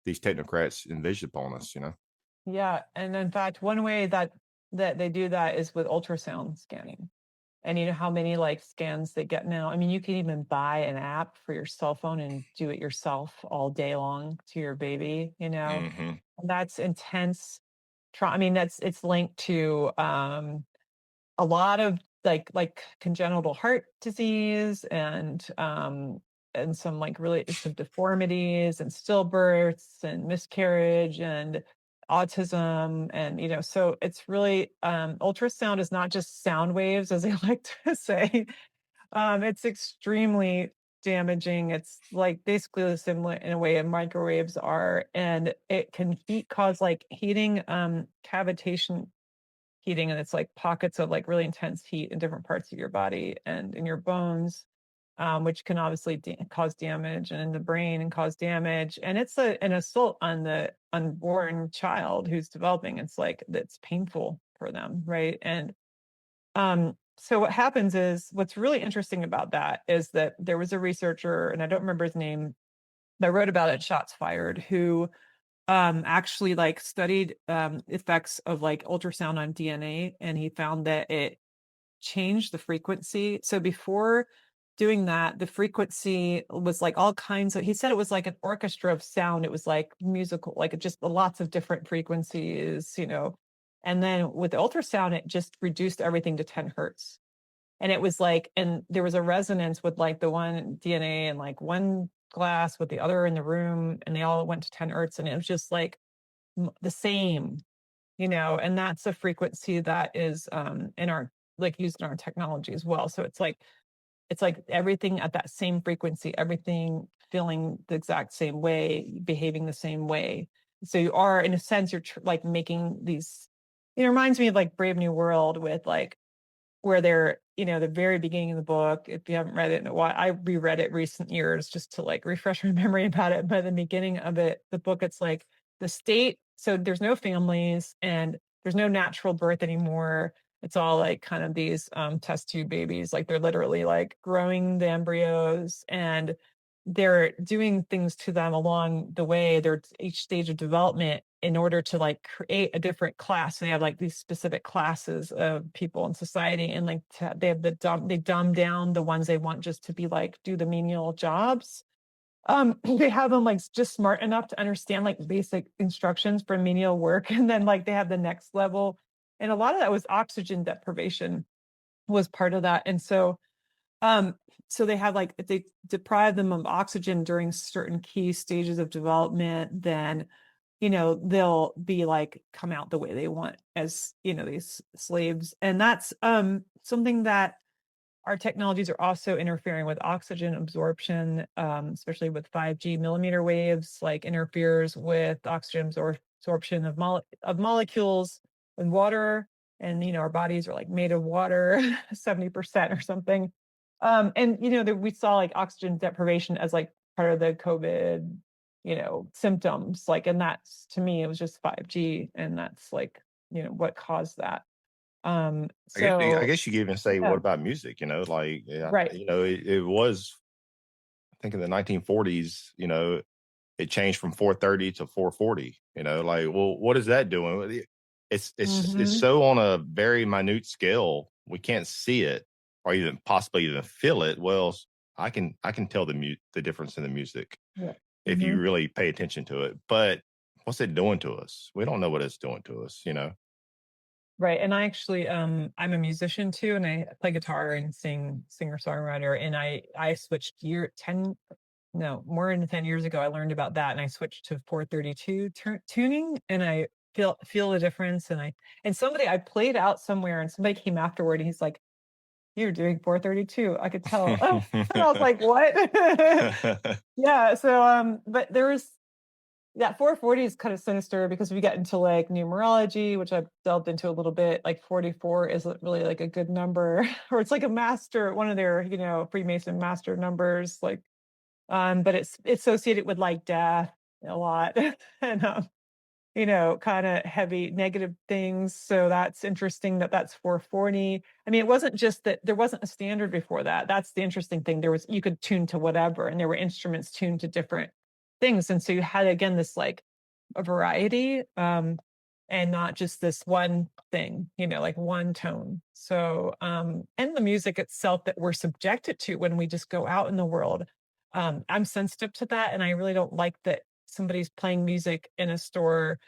these technocrats envision upon us, you know? Yeah, and in fact, one way that they do that is with ultrasound scanning. And you know how many like scans they get now? I mean, you can even buy an app for your cell phone and do it yourself all day long to your baby, you know. Mm-hmm. And that's intense I mean, it's linked to a lot of like congenital heart disease and some like really some deformities and stillbirths and miscarriage and autism and you know so it's really ultrasound is not just sound waves as they like to say. It's extremely damaging. It's like basically similar in a way of microwaves are, and it can cause like heating, cavitation heating, and it's like pockets of like really intense heat in different parts of your body and in your bones, which can obviously cause damage and in the brain and cause damage. And it's an assault on the unborn child who's developing. It's like that's painful for them, right? And so what happens is what's really interesting about that is that there was a researcher, and I don't remember his name, that wrote about it, Shots Fired, who actually like studied effects of like ultrasound on DNA, and he found that it changed the frequency. So before doing that, the frequency was like all kinds of, he said it was like an orchestra of sound. It was like musical, like just lots of different frequencies, you know. And then with the ultrasound, it just reduced everything to 10 hertz. And it was like, and there was a resonance with like the one DNA and like one glass with the other in the room, and they all went to 10 hertz. And it was just like the same, you know, and that's a frequency that is in our like used in our technology as well. So it's like everything at that same frequency, everything feeling the exact same way, behaving the same way. So you are, in a sense, you're like making these. It reminds me of like Brave New World with like where they're, you know, the very beginning of the book. If you haven't read it in a while, I reread it recent years just to like refresh my memory about it. By the beginning of it, the book, it's like the state. So there's no families and there's no natural birth anymore. It's all like kind of these test tube babies. Like they're literally like growing the embryos and they're doing things to them along the way. They're each stage of development in order to like create a different class. So they have like these specific classes of people in society, and like they have they dumb down the ones they want just to be like do the menial jobs. They have them like just smart enough to understand like basic instructions for menial work, and then like they have the next level. And a lot of that was oxygen deprivation was part of that. And um, so they have like if they deprive them of oxygen during certain key stages of development, then you know they'll be like come out the way they want as you know these slaves. And that's something that our technologies are also interfering with oxygen absorption, especially with 5G millimeter waves, like interferes with oxygen absorption of, of molecules in water. And, you know, our bodies are like made of water, 70% or something. And, you know, that we saw like oxygen deprivation as like part of the COVID, you know, symptoms. Like, and that's to me, it was just 5G. And that's like, you know, what caused that. I So guess you could even say, yeah, what about music? You know, like, yeah, right. you know, it was, I think in the 1940s, you know, it changed from 430 to 440. You know, like, well, what is that doing? It's Mhm. so on a very minute scale, we can't see it or even possibly even feel it. Well, I can tell the difference in the music Yeah. if you Mhm. really pay attention to it. But what's it doing to us? We don't know what it's doing to us. You know. Right. And I actually I'm a musician too, and I play guitar and singer-songwriter, and I switched year 10 no, more than 10 years ago I learned about that, and I switched to 432 tuning, and I feel the difference. And somebody I played out somewhere, and somebody came afterward and he's like, "You're doing 432." I could tell. And I was like, "What?" Yeah, so but there was that 440 is kind of sinister because we get into like numerology, which I've delved into a little bit. Like 44 isn't really like a good number, or it's like a master, one of their, you know, Freemason master numbers. Like, but it's associated with like death a lot and you know, kind of heavy negative things. So that's interesting that that's 440. I mean, it wasn't just that there wasn't a standard before that. That's the interesting thing. There was you could tune to whatever, and there were instruments tuned to different things. And so you had again this like a variety, and not just this one thing, like one tone. So and the music itself that we're subjected to when we just go out in the world, I'm sensitive to that, and I really don't like that somebody's playing music in a store,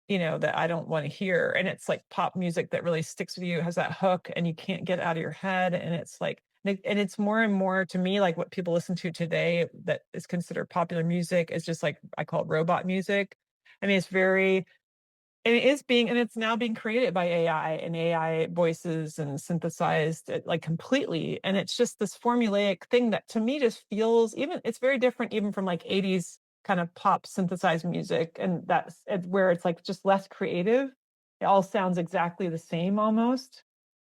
that I don't want to hear. And it's like pop music that really sticks with you, has that hook, and you can't get out of your head. And it's like, and it's more and more to me like what people listen to today that is considered popular music is just like I call it robot music. I mean, it's very, and it is being, and it's now being created by AI and AI voices and synthesized like completely. And it's just this formulaic thing that to me just feels even, it's very different even from like 80s kind of pop synthesized music. And that's where it's like just less creative. It all sounds exactly the same almost.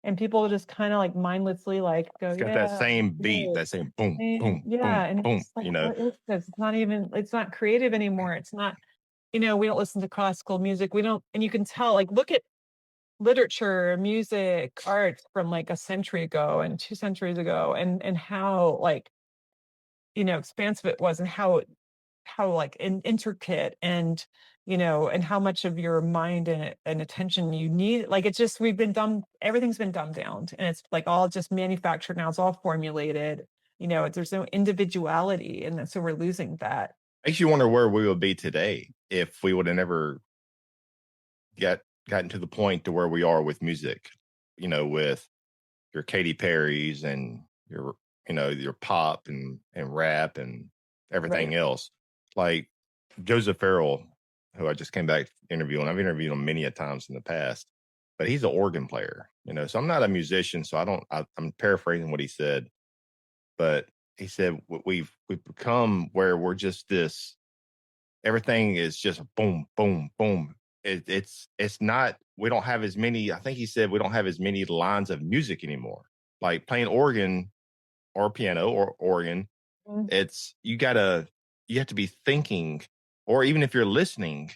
And people just kind of like mindlessly like go, It's got that yeah, same beat, good. that same boom, And boom, yeah. boom, And it's boom. just like, what is this? It's not even, it's not creative anymore. It's not, we don't listen to classical music. We don't, and you can tell, like, look at literature, music, art from like a century ago and 2 centuries ago, and how like, expansive it was, and how like intricate, and how much of your mind and attention you need. Like it's just we've been dumb, everything's been dumbed down, and it's like all just manufactured now. It's all formulated. There's no individuality, and so we're losing that. Makes you wonder where we would be today if we would have never got gotten to the point to where we are with music, with your Katy Perry's and your pop and rap and everything Right. else. Like Joseph Farrell, who I just came back interviewing, I've interviewed him many a times in the past, but he's an organ player, so I'm not a musician, so I'm paraphrasing what he said, but he said we've become where we're just this, everything is just boom, boom, boom. It's not, we don't have as many, I think he said we don't have as many lines of music anymore. Like playing organ or piano or organ, Mm. it's you have to be thinking, or even if you're listening,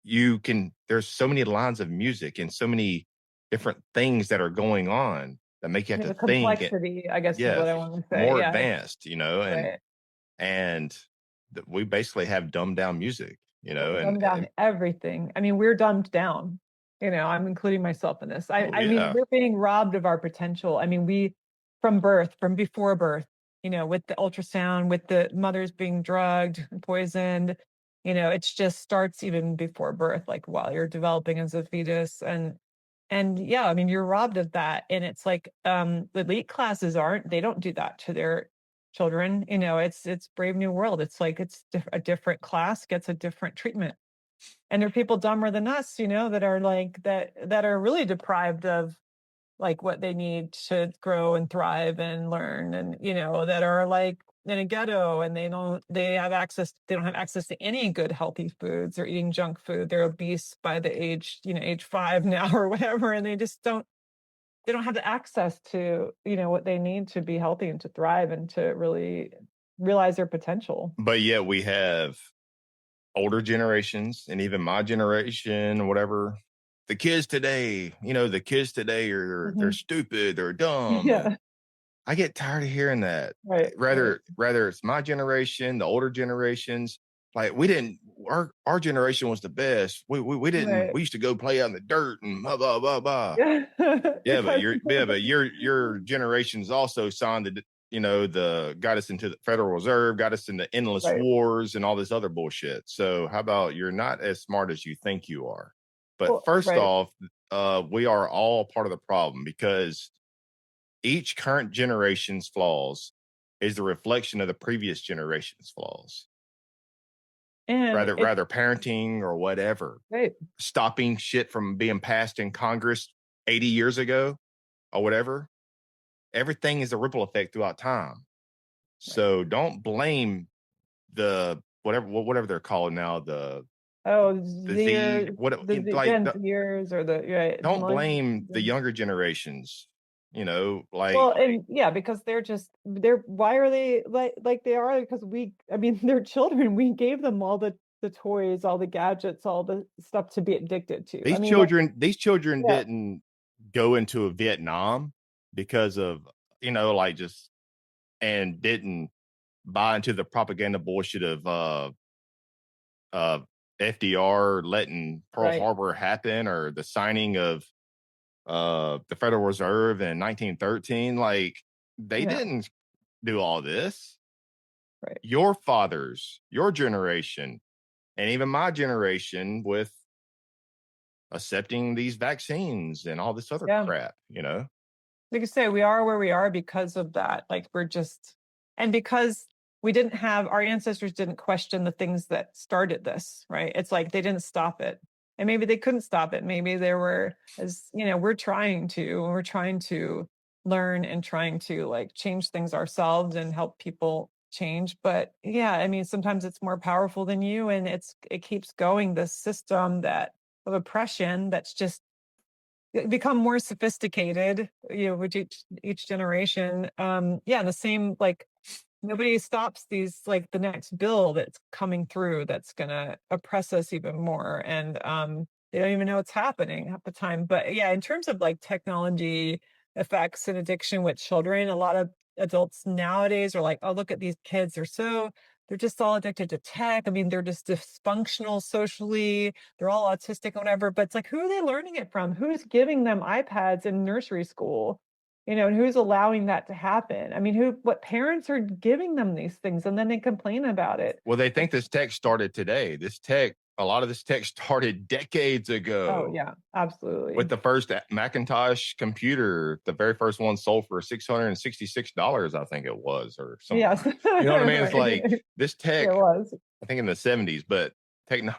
there's so many lines of music and so many different things that are going on that make you have Yeah, to the think. complexity, I guess, is Yeah, what I want to say. more Yeah, advanced, right. and we basically have dumbed down music, We're and, dumbed down everything. I mean, we're dumbed down. I'm including myself in this. I, oh I mean, yeah. we're being robbed of our potential. I mean, from birth, from before birth, with the ultrasound, with the mothers being drugged and poisoned, it just starts even before birth, like while you're developing as a fetus. And yeah, I mean, you're robbed of that. And it's like, the elite classes they don't do that to their children. It's Brave New World. It's like a different class gets a different treatment. And there are people dumber than us, that are like that are really deprived of like what they need to grow and thrive and learn, and that are like in a ghetto, and they don't have access to any good healthy foods. They're eating junk food. They're obese by the age 5 now or whatever, and they don't have the access to what they need to be healthy and to thrive and to really realize their potential. But yet we have older generations and even my generation, whatever. The kids today they're Mhm. stupid, they're dumb. And Yeah, I get tired of hearing that. right, right. Rather it's my generation, the older generations. Like we didn't, our generation was the best. We didn't, Right. we used to go play out in the dirt and blah blah blah blah. Yeah. Yeah, but Because your generation's also signed the got us into the Federal Reserve, got us into endless right. wars and all this other bullshit. So how about you're not as smart as you think you are? But Well, first right. off, we are all part of the problem because each current generation's flaws is the reflection of the previous generation's flaws. And it's Rather parenting or whatever, right. stopping shit from being passed in Congress 80 years ago or whatever. Everything is a ripple effect throughout time. Right. So don't blame the whatever they're called now, Oh, the Z, the like Gen Zers or the right, don't millennials. blame the younger generations. Like Well, and yeah, because they're why are they like they are? Because I mean, they're children. We gave them all the toys, all the gadgets, all the stuff to be addicted to. I mean, like, these children yeah, didn't go into a Vietnam because of like just and didn't buy into the propaganda bullshit of uh, FDR letting Pearl Right. Harbor happen, or the signing of the Federal Reserve in 1913. Like, they Yeah. didn't do all this. Right. Your fathers, your generation, and even my generation, with accepting these vaccines and all this other Yeah. crap, you know? Like I say, we are where we are because of that. Like we're just, and because we didn't have, our ancestors didn't question the things that started this, right? It's like they didn't stop it. And maybe they couldn't stop it. Maybe there were, as you know, we're trying to learn and trying to like change things ourselves and help people change. But yeah, I mean, sometimes it's more powerful than you, and it keeps going, this system that of oppression that's just become more sophisticated, you know, with each generation. Yeah, the same, like nobody stops these, like the next bill that's coming through that's gonna oppress us even more. And they don't even know what's happening half the time. But yeah, in terms of like technology effects and addiction with children, a lot of adults nowadays are like, oh, look at these kids, they're just all addicted to tech. I mean, they're just dysfunctional socially, they're all autistic or whatever. But it's like, who are they learning it from? Who's giving them iPads in nursery school? You know, and who's allowing that to happen? I mean, what parents are giving them these things and then they complain about it. Well, they think It's, this tech started today. A lot of this tech started decades oh ago yeah, with absolutely. the first Macintosh computer. The very first one sold for $666, I think it was, or something. Yes. You know what I mean? It's Right. like this It tech, was. I think in the 70s, but techno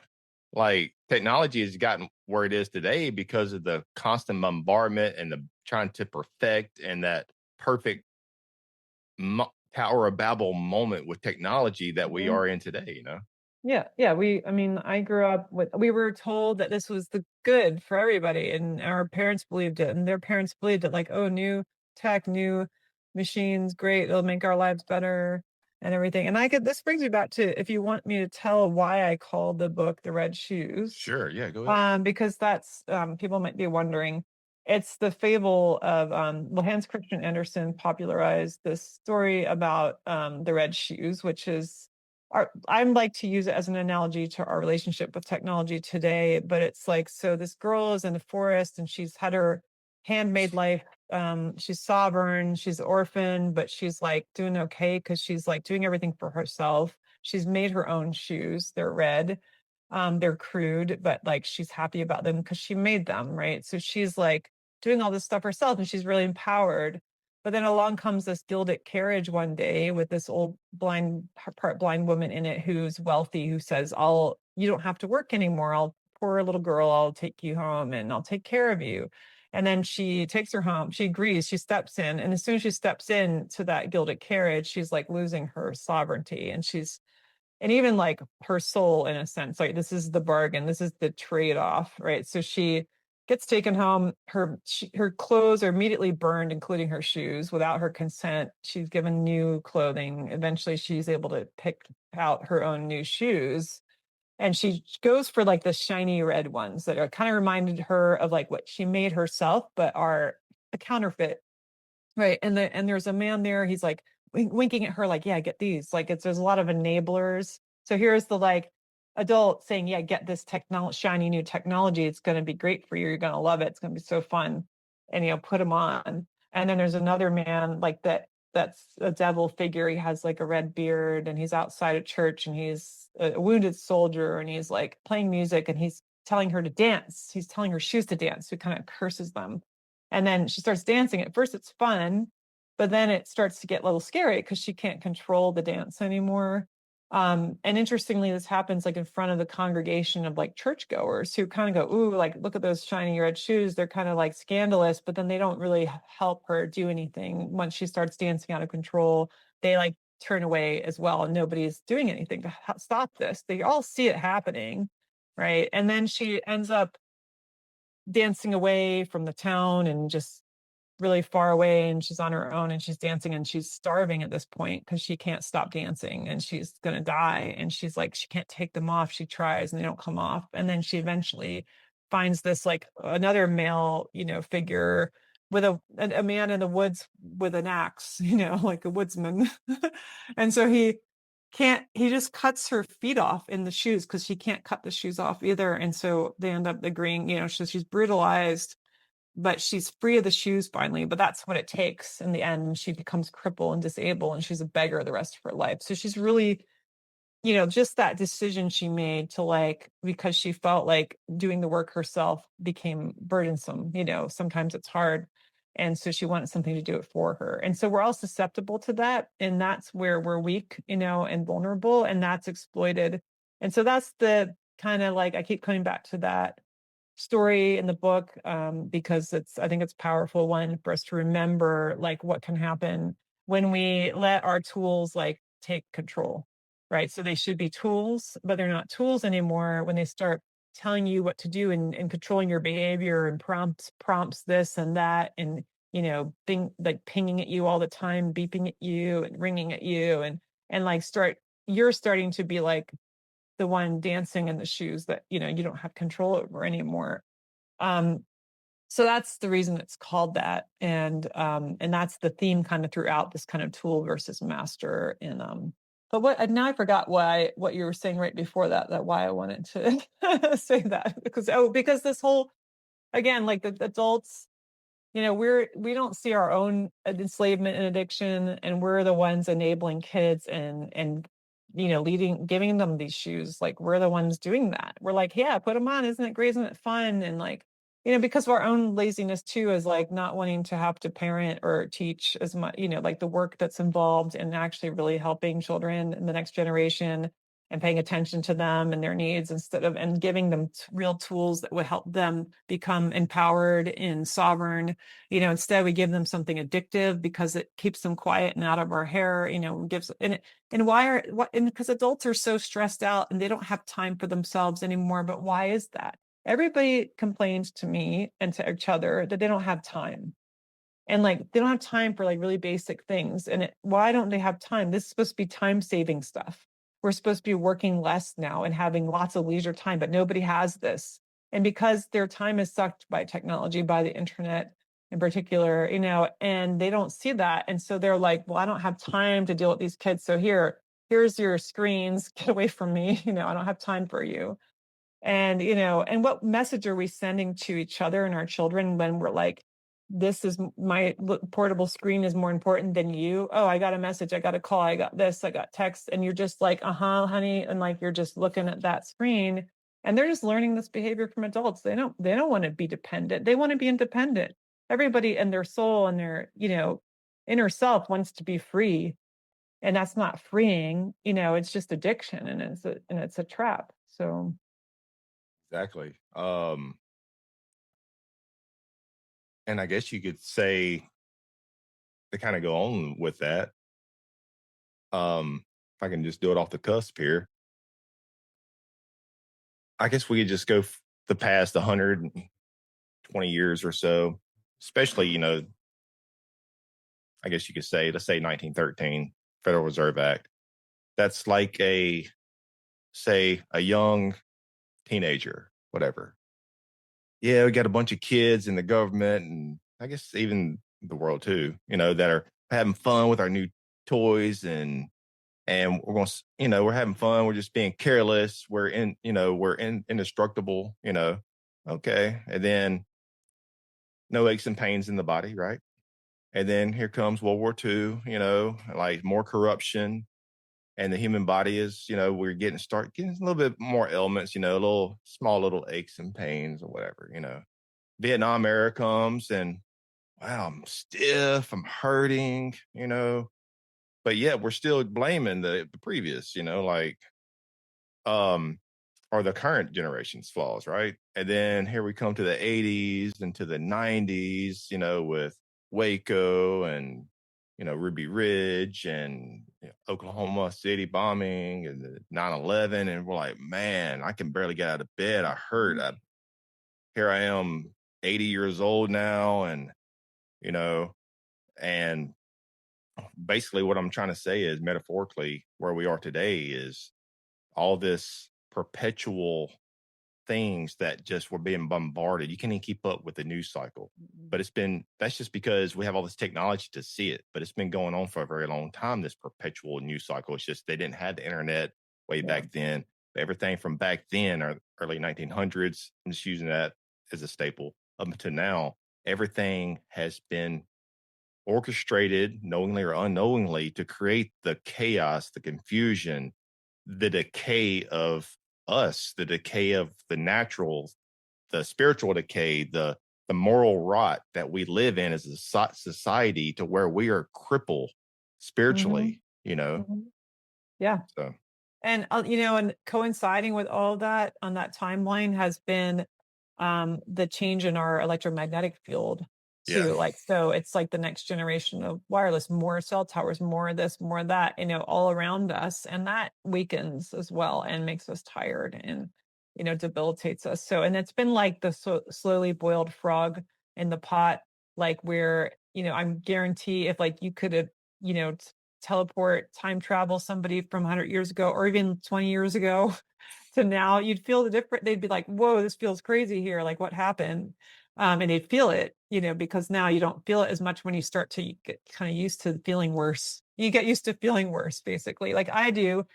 like technology has gotten where it is today because of the constant bombardment and the trying to perfect and that perfect Tower of Babel moment with technology that we Mhm. are in today, you know? Yeah, yeah. I mean, I grew up with, we were told that this was the good for everybody, and our parents believed it, and their parents believed it. Like, oh, new tech, new machines, great, it'll make our lives better and everything. And this brings me back to, if you want me to tell why I called the book The Red Shoes, Sure. Yeah. Go ahead. because that's, people might be wondering. It's the fable of, well, Hans Christian Andersen popularized this story about the red shoes, which is I like to use it as an analogy to our relationship with technology today. But it's like, so this girl is in the forest and she's had her handmade life. She's sovereign, she's orphan, but she's like doing okay because she's like doing everything for herself. She's made her own shoes. They're red. They're crude, but like she's happy about them because she made them, right? So she's like doing all this stuff herself and she's really empowered. But then along comes this gilded carriage one day with this old blind, part blind woman in it who's wealthy, who says, you don't have to work anymore. Poor little girl, I'll take you home and I'll take care of you. And then she takes her home. She agrees, she steps in. And as soon as she steps in to that gilded carriage, she's like losing her sovereignty. And even like her soul, in a sense, like this is the bargain, this is the trade-off, right? So she gets taken home, her clothes are immediately burned, including her shoes, without her consent. She's given new clothing. Eventually she's able to pick out her own new shoes, and she goes for like the shiny red ones that are kind of reminded her of like what she made herself but are a counterfeit. Right. And there's a man there. He's like winking at her, like, yeah, get these. Like there's a lot of enablers. So here's the like adult saying, yeah, get this technology, shiny new technology. It's going to be great for you. You're going to love it. It's going to be so fun. And put him on. And then there's another man like that's a devil figure. He has like a red beard and he's outside a church and he's a wounded soldier and he's like playing music and he's telling her to dance. He's telling her shoes to dance. So he kind of curses them, and then she starts dancing. At first, it's fun, but then it starts to get a little scary because she can't control the dance anymore. And interestingly, this happens like in front of the congregation of like churchgoers who kind of go, ooh, like, look at those shiny red shoes. They're kind of like scandalous, but then they don't really help her do anything. Once she starts dancing out of control, they like turn away as well. And nobody's doing anything to stop this. They all see it happening. Right. And then she ends up dancing away from the town and just really far away, and she's on her own and she's dancing and she's starving at this point because she can't stop dancing and she's going to die, and she's like she can't take them off. She tries and they don't come off, and then she eventually finds this like another male figure with a man in the woods with an axe, you know, like a woodsman. And so he just cuts her feet off in the shoes because she can't cut the shoes off either. And so they end up agreeing, you know, she's brutalized, but she's free of the shoes finally. But that's what it takes in the end. She becomes crippled and disabled, and she's a beggar the rest of her life. So she's really, you know, just that decision she made to like, because she felt like doing the work herself became burdensome, you know, sometimes it's hard. And so she wanted something to do it for her. And so we're all susceptible to that. And that's where we're weak, you know, and vulnerable, and that's exploited. And so that's the kind of like, I keep coming back to that story in the book, because I think it's a powerful one for us to remember like what can happen when we let our tools like take control, right? So they should be tools, but they're not tools anymore when they start telling you what to do, and controlling your behavior, and prompts this and that, and you know, like pinging at you all the time, beeping at you and ringing at you, and like you're starting to be like the one dancing in the shoes that, you know, you don't have control over anymore. um so that's the reason it's called that. And that's the theme kind of throughout this kind of tool versus master. And but now I forgot what you were saying right before that why I wanted to say that, because this whole, again, like the adults, you know, we don't see our own enslavement and addiction, and we're the ones enabling kids, and you know, giving them these shoes. Like we're the ones doing that. We're like, yeah, put them on, isn't it great, isn't it fun? And like, you know, because of our own laziness too, is like not wanting to have to parent or teach as much, you know, like the work that's involved in actually really helping children in the next generation, and paying attention to them and their needs, instead of, and giving them real tools that would help them become empowered and sovereign. You know, instead we give them something addictive because it keeps them quiet and out of our hair, you know, gives, and and because adults are so stressed out and they don't have time for themselves anymore. But why is that? Everybody complains to me and to each other that they don't have time, and like they don't have time for like really basic things. And why don't they have time? This is supposed to be time saving stuff. We're supposed to be working less now and having lots of leisure time, but nobody has this. And because their time is sucked by technology, by the internet in particular, you know, and they don't see that. And so they're like, well, I don't have time to deal with these kids. So here's your screens, get away from me. You know, I don't have time for you. And, you know, and what message are we sending to each other and our children when we're like, this is my portable screen is more important than you? Oh, I got a message, I got a call, I got this, I got text. And you're just like, uh-huh, honey. And like, you're just looking at that screen, and they're just learning this behavior from adults. They don't want to be dependent. They want to be independent. Everybody in their soul and their, you know, inner self wants to be free. And that's not freeing, you know, it's just addiction, and it's a trap. So Exactly. And I guess you could say, to kind of go on with that, if I can just do it off the cusp here, I guess we could just go the past 120 years or so, especially, you know, I guess you could say, let's say 1913, Federal Reserve Act. That's like say, a young teenager, whatever. Yeah, we got a bunch of kids in the government, and I guess even the world too, you know, that are having fun with our new toys, and we're going to, you know, we're having fun. We're just being careless. We're indestructible, you know. Okay. And then no aches and pains in the body, right? And then here comes World War II, you know, like more corruption. And the human body is, you know, we're getting a little bit more ailments, you know, small little aches and pains or whatever, you know. Vietnam era comes, and wow, I'm stiff, I'm hurting, you know. But yet we're still blaming the previous, you know, like um or the current generation's flaws, right? And then here we come to the 80s and to the 90s, you know, with Waco and, you know, Ruby Ridge and, you know, Oklahoma City bombing and the 9/11, and we're like, man, I can barely get out of bed. I hurt. Here I am, 80 years old now, and you know, and basically what I'm trying to say is, metaphorically, where we are today is all this perpetual things that just were being bombarded. You can't even keep up with the news cycle. but that's just because we have all this technology to see it, but it's been going on for a very long time, this perpetual news cycle. It's just they didn't have the internet way Yeah. back then. Everything from back then, or early 1900s, I'm just using that as a staple, up until now, everything has been orchestrated, knowingly or unknowingly, to create the chaos, the confusion, the decay of us, the decay of the natural, the spiritual decay, the moral rot that we live in as a society, to where we are crippled Hmm. spiritually, you know. Hmm. Yeah. So And and coinciding with all of that on that timeline has been the change in our electromagnetic field yeah. too. Like, so it's like the next generation of wireless, more cell towers, more of this, more of that, all around us. And that weakens as well and makes us tired and, debilitates us. So, and it's been like the slowly boiled frog in the pot, like where, I'm guarantee if like you could have, you know, t- teleport time travel somebody from 100 years ago or even 20 years ago to now, you'd feel the different. They'd be like, whoa, this feels crazy here, like what happened? And they'd feel it, because now you don't feel it as much when you start to get kind of used to feeling worse. You get used to feeling worse, basically, like I do,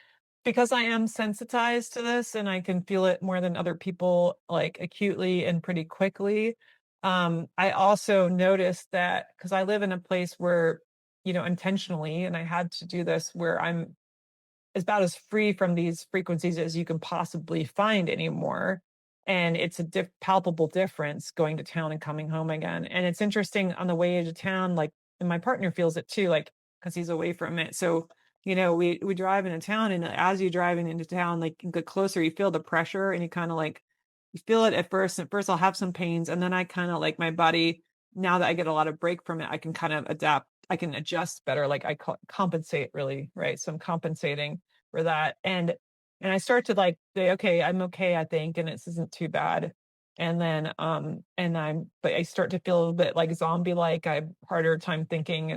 because I am sensitized to this and I can feel it more than other people, like acutely and pretty quickly. I also noticed that because I live in a place where, intentionally, and I had to do this, where I'm is about as free from these frequencies as you can possibly find anymore. And it's a palpable difference going to town and coming home again. And it's interesting on the way to town, like, and my partner feels it too, like, because he's away from it. So, we drive into town, and as you're driving into town, like, you get closer, you feel the pressure, and you kind of like, you feel it at first. At first, I'll have some pains, and then I kind of like my body. Now that I get a lot of break from it, I can kind of adapt. I can adjust better. Like I compensate, really, right? So I'm compensating for that. And I start to like say, okay, I'm okay, I think, and this isn't too bad. And then but I start to feel a little bit like zombie like. I have harder time thinking,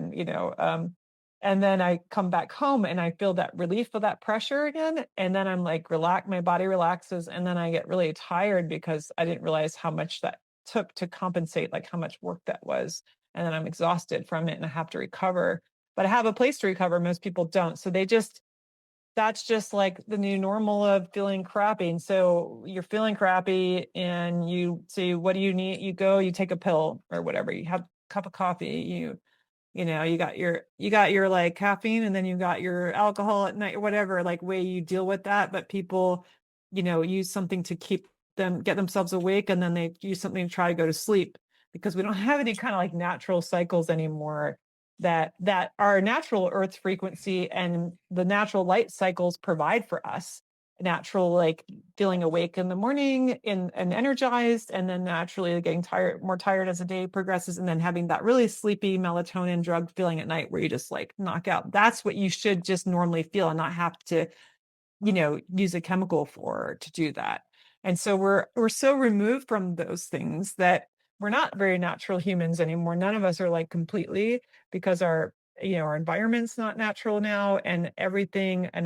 and then I come back home and I feel that relief of that pressure again. And then I'm like my body relaxes, and then I get really tired because I didn't realize how much that took to compensate, like how much work that was. And then I'm exhausted from it and I have to recover. But I have a place to recover. Most people don't. So that's just like the new normal of feeling crappy. And so you're feeling crappy and you say, what do you need? You go, you take a pill or whatever. You have a cup of coffee. You got your like caffeine, and then you got your alcohol at night or whatever, like way you deal with that. But people, use something to get themselves awake, and then they use something to try to go to sleep, because we don't have any kind of like natural cycles anymore that are natural earth frequency and the natural light cycles provide for us. Natural, like feeling awake in the morning and energized, and then naturally getting more tired as the day progresses, and then having that really sleepy melatonin drug feeling at night where you just like knock out. That's what you should just normally feel and not have to, use a chemical for to do that. And so we're so removed from those things that we're not very natural humans anymore. None of us are like completely, because our environment's not natural now, and everything, and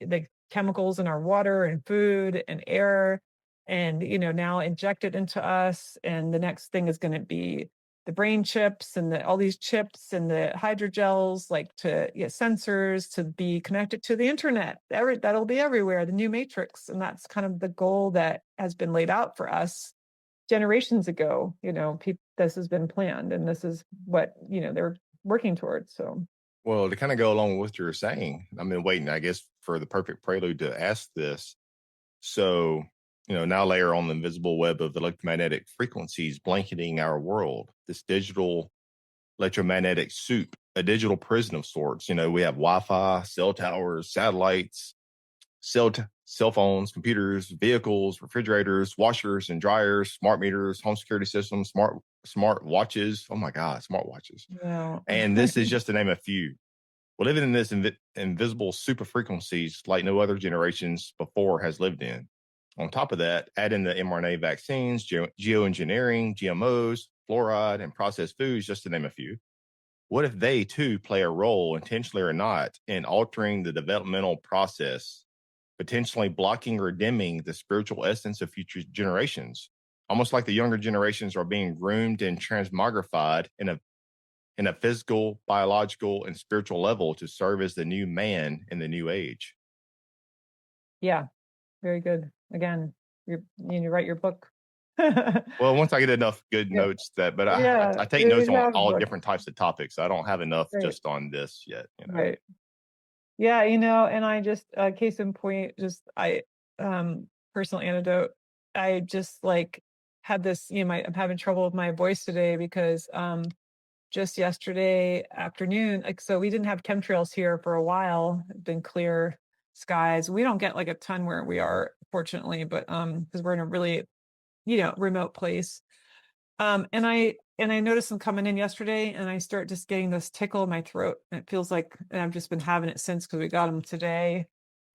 the chemicals in our water and food and air, and now injected into us. And the next thing is going to be the brain chips and all these chips and the hydrogels, like to sensors to be connected to the internet. That'll be everywhere, the new matrix. And that's kind of the goal that has been laid out for us generations ago. This has been planned, and this is what, they're working towards. So, Well, to kind of go along with what you're saying, I've been waiting, I guess, for the perfect prelude to ask this. So, now layer on the invisible web of electromagnetic frequencies blanketing our world, this digital electromagnetic soup, a digital prison of sorts. We have Wi-Fi, cell towers, satellites, cell phones, computers, vehicles, refrigerators, washers and dryers, smart meters, home security systems, smart watches. Oh my God, smart watches. yeah. And this is just to name a few. We're living in this invisible super frequencies like no other generations before has lived in. On top of that, add in the mRNA vaccines, geoengineering, GMOs, fluoride, and processed foods, just to name a few. What if they too play a role, intentionally or not, in altering the developmental process, potentially blocking or dimming the spiritual essence of future generations? almost like the younger generations are being groomed and transmogrified in a physical, biological, and spiritual level to serve as the new man in the new age. Yeah, very good. Again, you need to write your book. Well, once I get enough good Yeah, notes but yeah, I take notes you on have a all book. different types of topics. I don't have enough Right, just on this yet, you know. right. Yeah, and I just case in point, just I personal anecdote. I just like had this, I'm having trouble with my voice today because just yesterday afternoon, like so we didn't have chemtrails here for a while. It's been clear skies. We don't get like a ton where we are, fortunately, but because we're in a really, remote place. And I noticed them coming in yesterday, and I start just getting this tickle in my throat. And it feels like, and I've just been having it since because we got them today.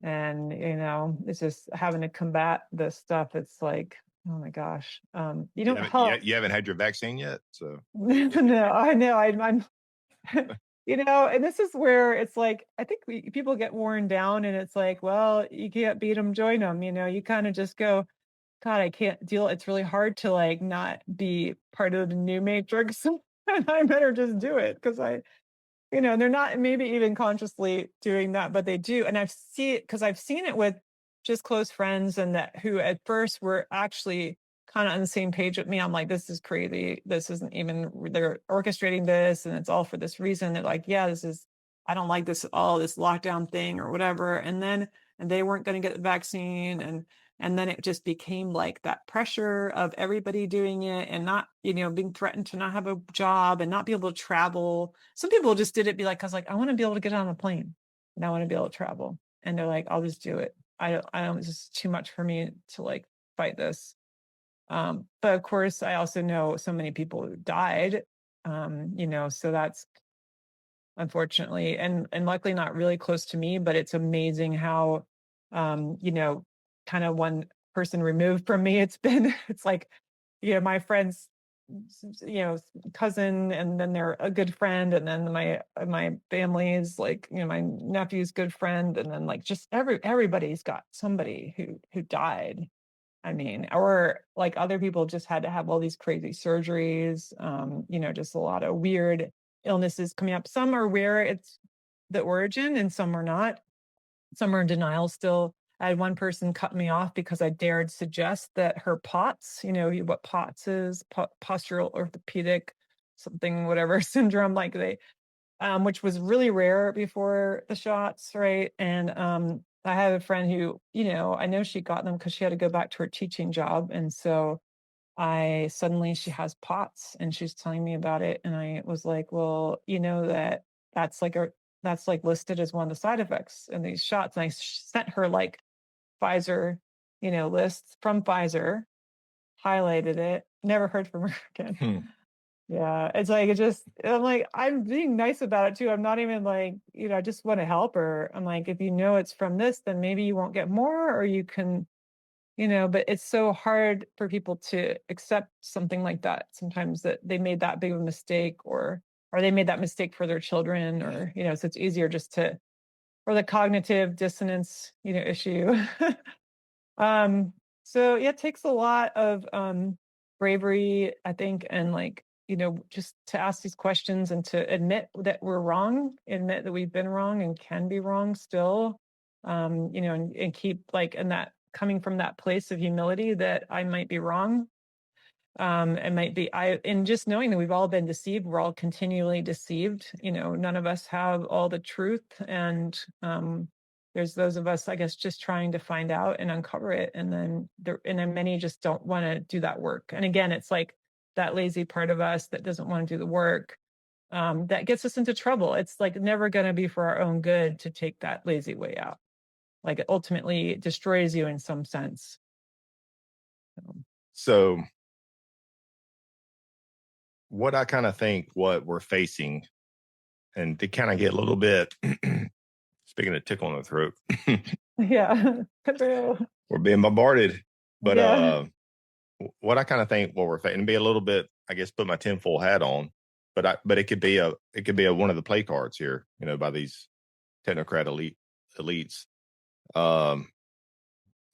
And it's just having to combat this stuff. It's like, oh my gosh. You You don't haven't help. you haven't had your vaccine yet, so No, I know. I'm and this is where it's like, I think people get worn down, and it's like, well, you can't beat them, join them. You kind of just go, God, I can't deal. It's really hard to like not be part of the new matrix. And I better just do it because and they're not maybe even consciously doing that, but they do. And I've seen it because I've seen it with just close friends and that who at first were actually kind of on the same page with me. I'm like, this is crazy. This isn't even, they're orchestrating this and it's all for this reason. They're like, yeah, I don't like this at all, this lockdown thing or whatever. And they weren't going to get the vaccine. And then it just became like that pressure of everybody doing it and not, being threatened to not have a job and not be able to travel. Some people just did it be like, I was like, I want to be able to get on a plane and I want to be able to travel. And they're like, I'll just do it. I don't, it's just too much for me to like fight this. But of course, I also know so many people who died, so that's unfortunately, and luckily not really close to me, but it's amazing how, kind of one person removed from me, it's like, my friend's, cousin, and then they're a good friend, and then my family's like, my nephew's good friend, and then like just everybody's got somebody who died. I mean, or like other people just had to have all these crazy surgeries, just a lot of weird illnesses coming up. Some are where it's the origin and some are not. Some are in denial still. I had one person cut me off because I dared suggest that her POTS, what POTS is, postural orthopedic something, whatever syndrome, like which was really rare before the shots, right? And I have a friend who, I know she got them because she had to go back to her teaching job. And so she has POTS and she's telling me about it. And I was like, well, that's like that's like listed as one of the side effects in these shots. And I sent her like Pfizer, lists from Pfizer, highlighted it, never heard from her again. Yeah, it's like I'm like, I'm being nice about it too. I'm not even like, I just want to help her. I'm like, if it's from this, then maybe you won't get more, or you can, but it's so hard for people to accept something like that. Sometimes that they made that big of a mistake, or they made that mistake for their children, or, so it's easier just or the cognitive dissonance, issue. Um, so yeah, it takes a lot of bravery, I think, and like, just to ask these questions and to admit that we're wrong, admit that we've been wrong and can be wrong still. And keep like in that coming from that place of humility that I might be wrong. It might be and just knowing that we've all been deceived, we're all continually deceived. None of us have all the truth. And there's those of us, I guess, just trying to find out and uncover it. And then many just don't want to do that work. And again, it's like that lazy part of us that doesn't want to do the work, that gets us into trouble. It's like never going to be for our own good to take that lazy way out. Like it ultimately destroys you in some sense. So what I kind of think what we're facing, and to kind of get a little bit, speaking of tickle in the throat, Yeah. we're being bombarded. But Yeah. what I kind of think what we're facing, be a little bit, I guess, put my tinfoil hat on, but it could be a one of the play cards here, by these technocrat elites. Um,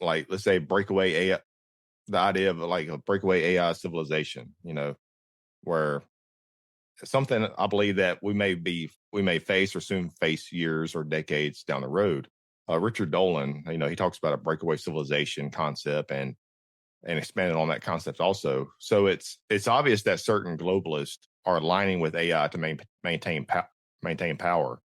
like let's say breakaway AI, the idea of like a breakaway AI civilization, where something I believe that we may face or soon face years or decades down the road. Richard Dolan, he talks about a breakaway civilization concept and expanded on that concept also. So it's obvious that certain globalists are aligning with AI to maintain power.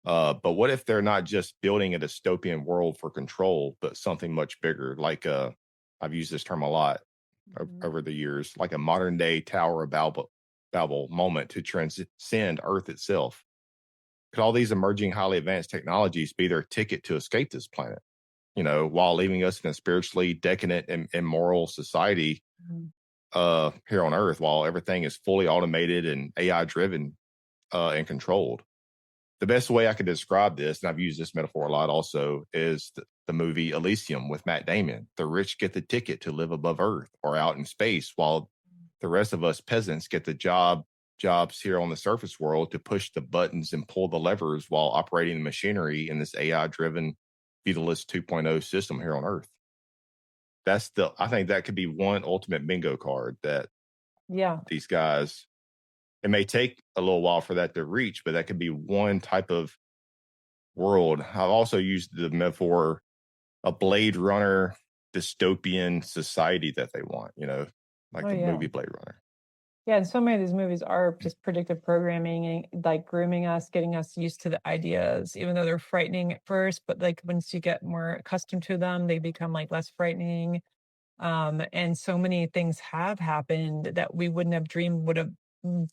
But what if they're not just building a dystopian world for control, but something much bigger? Like I've used this term a lot over the years, like a modern day Tower of Babel moment to transcend Earth itself. Could all these emerging highly advanced technologies be their ticket to escape this planet? While leaving us in a spiritually decadent and immoral society here on Earth, while everything is fully automated and AI driven and controlled. The best way I could describe this, and I've used this metaphor a lot also, is the movie Elysium with Matt Damon. The rich get the ticket to live above Earth or out in space, while the rest of us peasants get the jobs here on the surface world to push the buttons and pull the levers while operating the machinery in this AI-driven feudalist 2.0 system here on Earth. I think that could be one ultimate bingo card that these guys, it may take a little while for that to reach, but that could be one type of world. I've also used the metaphor a Blade Runner dystopian society that they want, like the movie Blade Runner. Yeah, and so many of these movies are just predictive programming and like grooming us, getting us used to the ideas, even though they're frightening at first, but like once you get more accustomed to them, they become like less frightening. And so many things have happened that we wouldn't have dreamed would have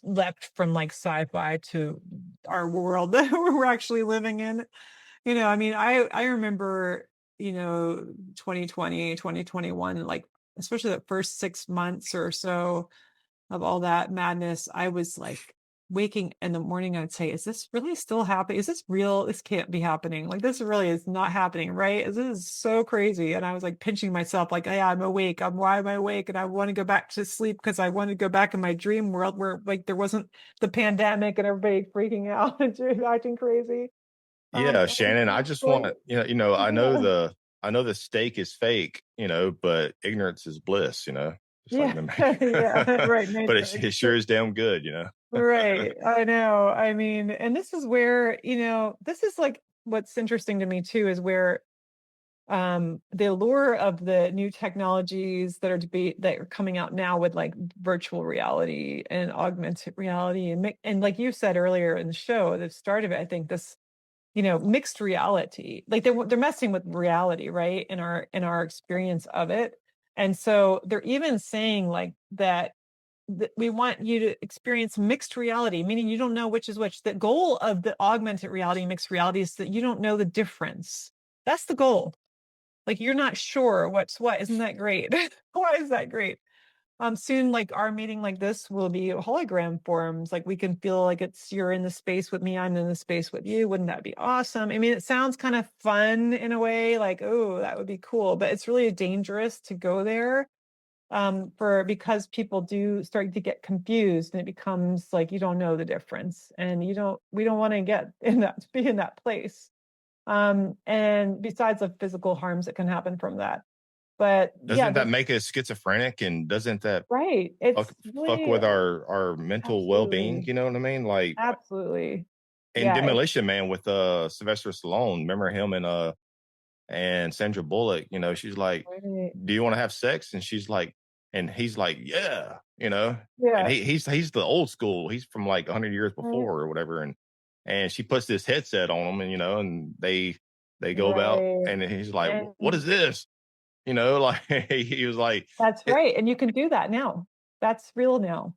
leapt from like sci-fi to our world that we're actually living in. I mean, I remember, 2020, 2021, like especially the first 6 months or so of all that madness, I was like waking in the morning, I'd say, is this really still happening? Is this real? This can't be happening. Like this really is not happening, right? This is so crazy. And I was like pinching myself, like, yeah, I'm awake. Why am I awake? And I want to go back to sleep because I want to go back in my dream world where like there wasn't the pandemic and everybody freaking out and acting crazy. Yeah, Shannon, I just want to, I know the steak is fake, but ignorance is bliss, just like right. but it sure is damn good, Right. I know. I mean, and this is where, this is like what's interesting to me too, is where the allure of the new technologies that are coming out now with like virtual reality and augmented reality and like you said earlier in the show, the start of it, I think this mixed reality, like they're messing with reality, right, in our experience of it. And so they're even saying like that we want you to experience mixed reality, meaning you don't know which is which. The goal of the augmented reality, mixed reality, is that you don't know the difference. That's the goal. Like you're not sure what's what. Isn't that great? Why is that great? Soon, like our meeting like this will be hologram forms. Like we can feel like you're in the space with me, I'm in the space with you. Wouldn't that be awesome? I mean, it sounds kind of fun in a way, like, oh, that would be cool, but it's really dangerous to go there because people do start to get confused and it becomes like you don't know the difference and we don't want to be in that place. And besides the physical harms that can happen from that. But doesn't that make us schizophrenic, and doesn't that right. It's fuck really with our mental well-being, you know what I mean? Like absolutely. in Yeah, Demolition Man with Sylvester Stallone, remember him and Sandra Bullock, she's like, right. do you want to have sex? And she's like, and he's like, yeah, and Yeah. he's the old school. He's from like 100 years Right. before or whatever. And she puts this headset on him and, and they go about Right. and he's like, what And is this? Like he was like, that's right. And you can do that now. That's real now.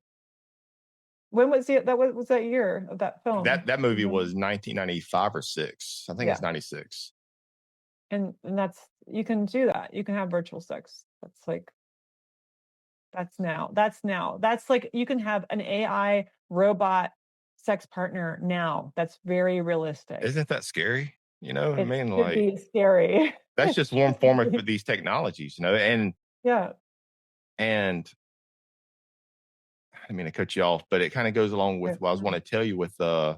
When was it? Was that year of that film? that movie was 1995 or six. I think Yeah. it's 96. And that's you can do that. You can have virtual sex. That's like that's now. That's now. That's like you can have an AI robot sex partner now. That's very realistic. Isn't that scary? I It mean, should like be scary. that's It just one should form of be. these technologies, Yeah. and I mean to cut you off, but it kind of goes along with what I was want to tell you with uh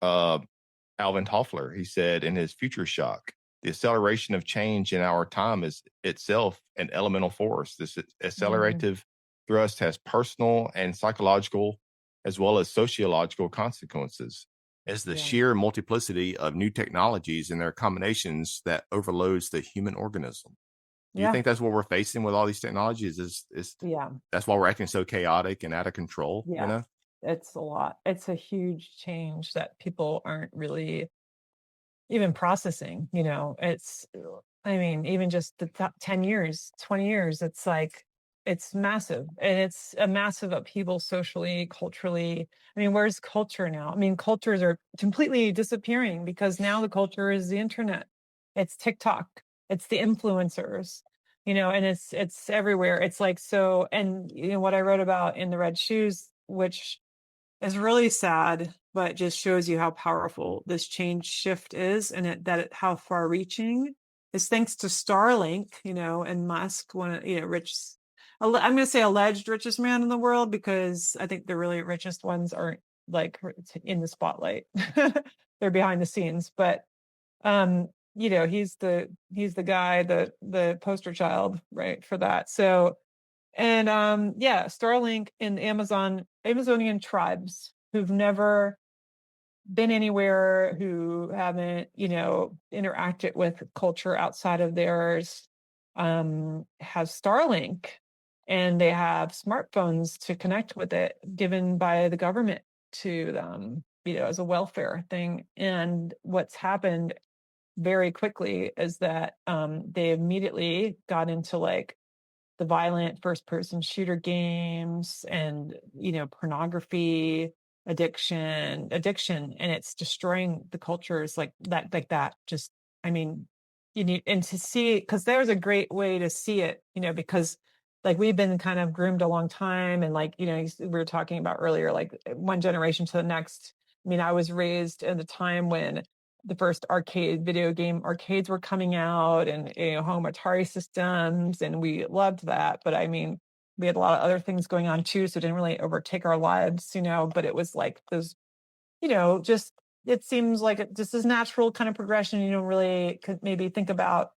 Alvin Toffler. He said in his Future Shock, the acceleration of change in our time is itself an elemental force. This Mhm. accelerative thrust has personal and psychological as well as sociological consequences. As the Yeah. sheer multiplicity of new technologies and their combinations that overloads the human organism. Do you Yeah. think that's what we're facing with all these technologies? Is Yeah. that's why we're acting so chaotic and out of control? You Yeah. know? It's a lot. It's a huge change that people aren't really even processing, it's I mean, even just the 10 years, 20 years, it's like it's massive. And it's a massive upheaval socially, culturally. I mean, where's culture now? I mean, cultures are completely disappearing because now the culture is the internet. It's TikTok, it's the influencers, and it's everywhere. It's like so, and what I wrote about in the Red Shoes, which is really sad, but just shows you how powerful this change shift is, and how far reaching is thanks to Starlink, and Musk, one of, I'm going to say alleged richest man in the world, because I think the really richest ones aren't like in the spotlight. They're behind the scenes, but he's the guy, the poster child, right, for that. So, and yeah, Starlink and Amazonian tribes who've never been anywhere, who haven't, interacted with culture outside of theirs, have Starlink, and they have smartphones to connect with it, given by the government to them, as a welfare thing. And what's happened very quickly is that they immediately got into like the violent first person shooter games, and pornography addiction, and it's destroying the cultures like that. Just, I mean, you need, and to see, because there's a great way to see it, because like we've been kind of groomed a long time, and like, we were talking about earlier, like one generation to the next. I mean, I was raised in the time when the first video game arcades were coming out, and home Atari systems, and we loved that. But I mean, we had a lot of other things going on too, so it didn't really overtake our lives, but it was like those, just, it seems like just this natural kind of progression. You don't really could maybe think about.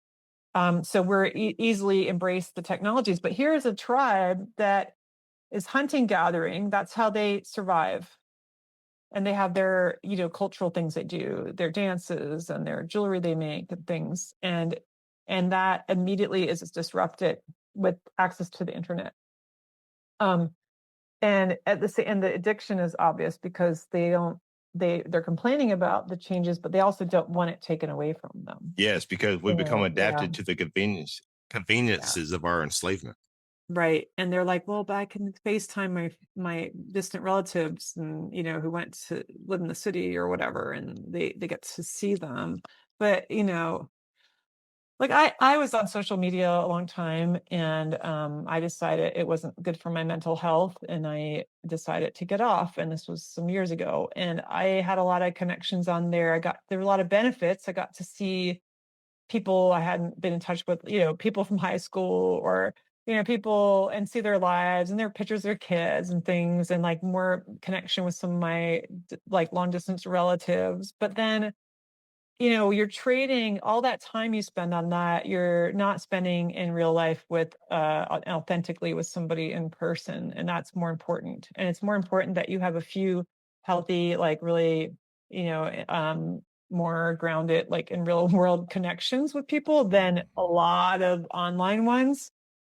So we're easily embrace the technologies, but here's a tribe that is hunting gathering. That's how they survive, and they have their cultural things they do, their dances and their jewelry they make and things, and that immediately is disrupted with access to the internet. um and at the same, and the addiction is obvious because they're complaining about the changes, but they also don't want it taken away from them. Yes, because we've become Yeah. adapted to the Yeah. conveniences of our enslavement. Right. And they're like, well, but I can FaceTime my distant relatives, and who went to live in the city or whatever, and they get to see them. But like I was on social media a long time, and I decided it wasn't good for my mental health, and I decided to get off. And this was some years ago. And I had a lot of connections on there. There were a lot of benefits. I got to see people I hadn't been in touch with, people from high school, or, people, and see their lives and their pictures of their kids and things, and like more connection with some of my like long distance relatives. But then, you're trading all that time you spend on that, you're not spending in real life with authentically with somebody in person. And that's more important. And it's more important that you have a few healthy, like really, more grounded, like in real world connections with people, than a lot of online ones.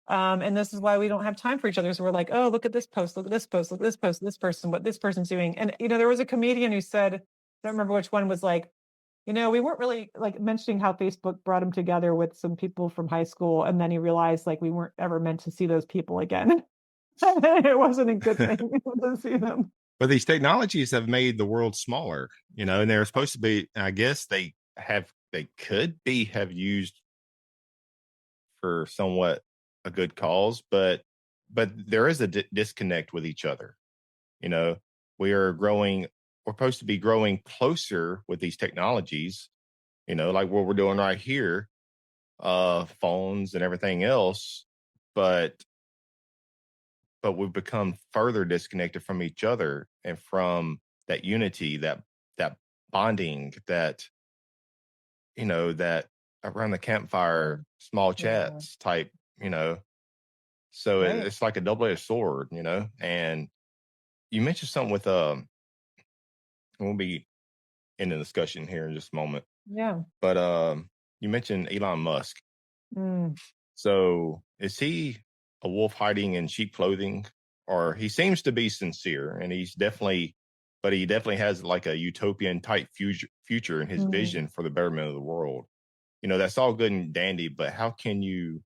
And this is why we don't have time for each other. So we're like, oh, look at this post, look at this post, look at this post, this person, what this person's doing. And there was a comedian who said, I don't remember which one, was like, we weren't really like mentioning how Facebook brought him together with some people from high school. And then he realized like we weren't ever meant to see those people again. It wasn't a good thing to see them. But these technologies have made the world smaller, and they're supposed to be, I guess they could be have used for somewhat a good cause, but there is a disconnect with each other. You know, we are growing, we're supposed to be growing closer with these technologies, like what we're doing right here, phones and everything else, but we've become further disconnected from each other and from that unity, that bonding, that around the campfire, small Yeah, chats type, you know. So right. it's like a double-edged sword, you know. And you mentioned something with we'll be in the discussion here in just a moment. Yeah. But you mentioned Elon Musk. Mm, So is he a wolf hiding in sheep clothing? Or he seems to be sincere, and but he definitely has like a utopian type future in his mm, vision for the betterment of the world. You know, that's all good and dandy, but how can you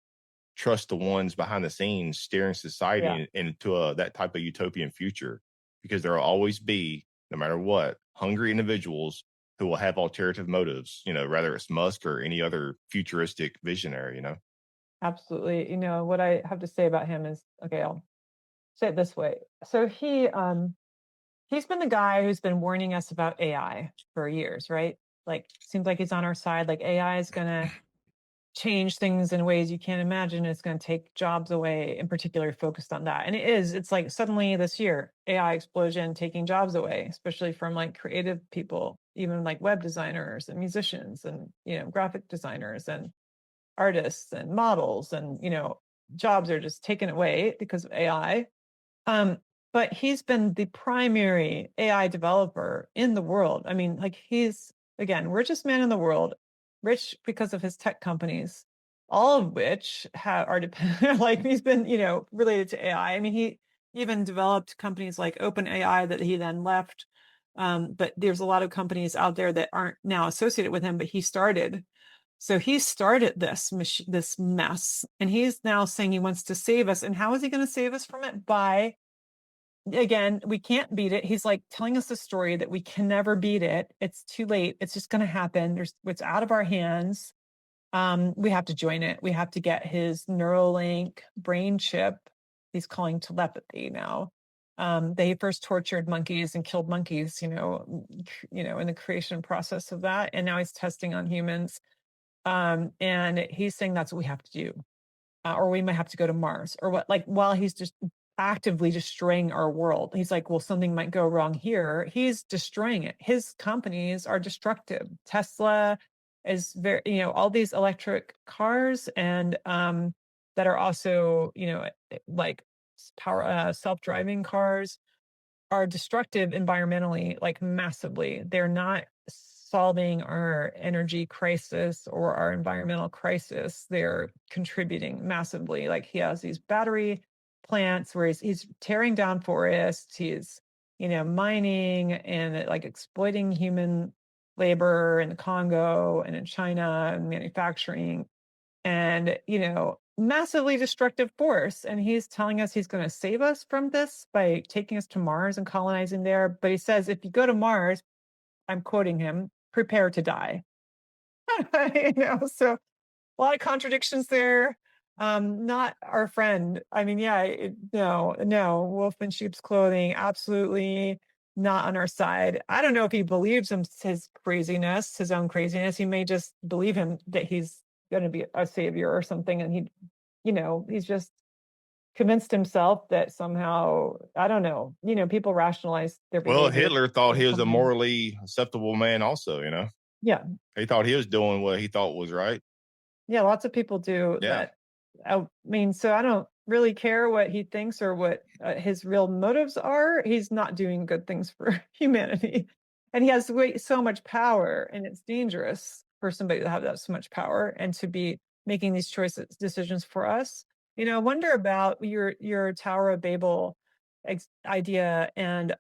trust the ones behind the scenes steering yeah, society into that type of utopian future? Because there will always be, no matter what, hungry individuals who will have alternative motives, you know, whether it's Musk or any other futuristic visionary, you know? absolutely. What I have to say about him is, okay, I'll say it this way. So he's been the guy who's been warning us about AI for years, right? Like, seems like he's on our side. Like, AI is gonna change things in ways you can't imagine. It's going to take jobs away, in particular, focused on that. And it is. It's like suddenly this year, AI explosion taking jobs away, especially from like creative people, even like web designers and musicians and graphic designers and artists and models and jobs are just taken away because of AI. Um, but he's been the primary AI developer in the world. I mean, like he's again, richest man in the world, rich because of his tech companies, all of which are dependent. Like he's been, related to AI. I mean, he even developed companies like OpenAI that he then left. But there's a lot of companies out there that aren't now associated with him, but he started. So he started this mess, and he's now saying he wants to save us. And how is he going to save us from it? By again, we can't beat it. He's like telling us a story that we can never beat it. It's too late. It's just going to happen. It's out of our hands. We have to join it. We have to get his Neuralink brain chip. He's calling telepathy now. They first tortured monkeys and killed monkeys, in the creation process of that, and now he's testing on humans. And he's saying that's what we have to do, or we might have to go to Mars, or what, like while he's just actively destroying our world. He's like, well, something might go wrong here. He's destroying it. His companies are destructive. Tesla is very, all these electric cars and that are also, like power self-driving cars are destructive environmentally, like massively. They're not solving our energy crisis or our environmental crisis. They're contributing massively. Like he has these battery plants where he's tearing down forests, he's, mining and like exploiting human labor in the Congo and in China and manufacturing and massively destructive force, and he's telling us he's going to save us from this by taking us to Mars and colonizing there. But he says if you go to Mars, I'm quoting him, prepare to die. So a lot of contradictions there. Not our friend. I mean, yeah, no, no, wolf in sheep's clothing, absolutely not on our side. I don't know if he believes his craziness, his own craziness. He may just believe him that he's going to be a savior or something, and he's just convinced himself that somehow, I don't know, people rationalize their Well, behavior. Hitler thought he was a morally acceptable man, also, you know? Yeah, He thought he was doing what he thought was right. yeah, lots of people do Yeah. that. I mean, so I don't really care what he thinks or what his real motives are. He's not doing good things for humanity. And he has so much power, and it's dangerous for somebody to have that so much power and to be making these decisions for us. I wonder about your Tower of Babel idea and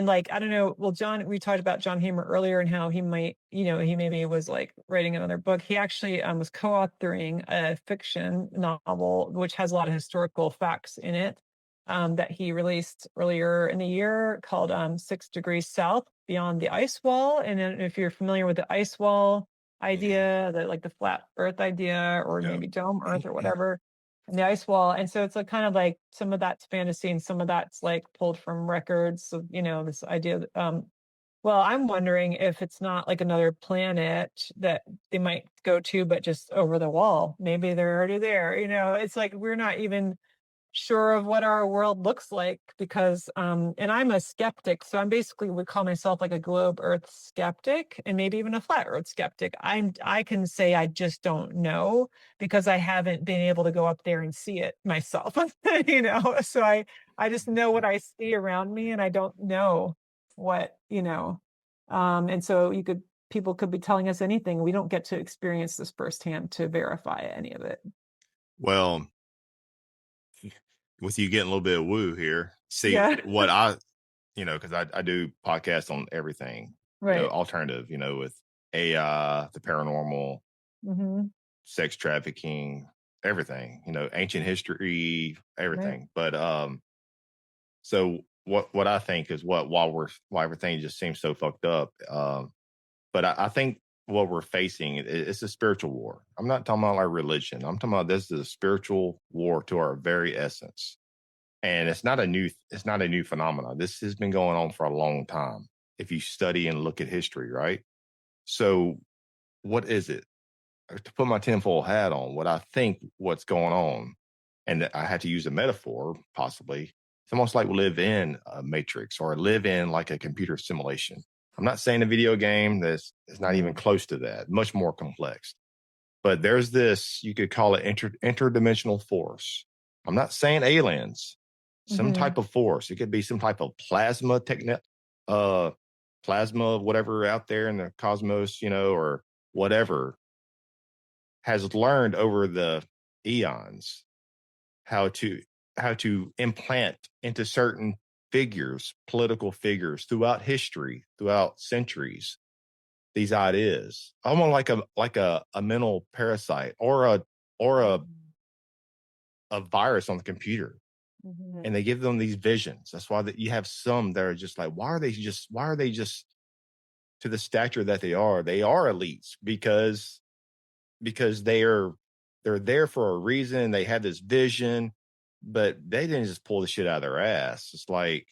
like, I don't know, well, we talked about John Hamer earlier and how he might, he maybe was like writing another book. He actually was co-authoring a fiction novel, which has a lot of historical facts in it, that he released earlier in the year called 6 Degrees South Beyond the Ice Wall. And then if you're familiar with the ice wall idea, that like the flat earth idea, or Yeah. maybe dome earth or whatever, and the ice wall. And so it's like kind of like some of that's fantasy and some of that's like pulled from records. So, this idea that, well, I'm wondering if it's not like another planet that they might go to, but just over the wall. Maybe they're already there. It's like we're not even sure of what our world looks like because and I'm a skeptic, so I'm basically would call myself like a globe earth skeptic and maybe even a flat earth skeptic. I can say I just don't know because I haven't been able to go up there and see it myself. So I just know what I see around me and I don't know what, and so people could be telling us anything. We don't get to experience this firsthand to verify any of it. Well, with you getting a little bit of woo here, see Yeah. what I, because I do podcasts on everything, Right. alternative, with AI, the paranormal, Hmm. sex trafficking, everything, ancient history, Right. everything. But so what I think is why everything just seems so fucked up. But I think what we're facing it's a spiritual war. I'm not talking about like religion. I'm talking about this is a spiritual war to our very essence. And it's not a new phenomenon. This has been going on for a long time. If you study and look at history, right? So what is it? To put my tinfoil hat on, what I think what's going on, and I had to use a metaphor, possibly. It's almost like we live in a matrix or live in like a computer simulation. I'm not saying a video game that's it's not even Hmm. close to that, much more complex. But there's this, you could call it interdimensional force. I'm not saying aliens, some Hmm. type of force. It could be some type of uh, plasma, whatever out there in the cosmos, or whatever has learned over the eons how to implant into certain figures, political figures throughout history, throughout centuries, these ideas, almost like a mental parasite or a virus on the computer. Hmm. And they give them these visions. That's why that you have some that are just like, why are they just to the stature that they are? They are elites because they're there for a reason. They have this vision, but they didn't just pull the shit out of their ass. It's like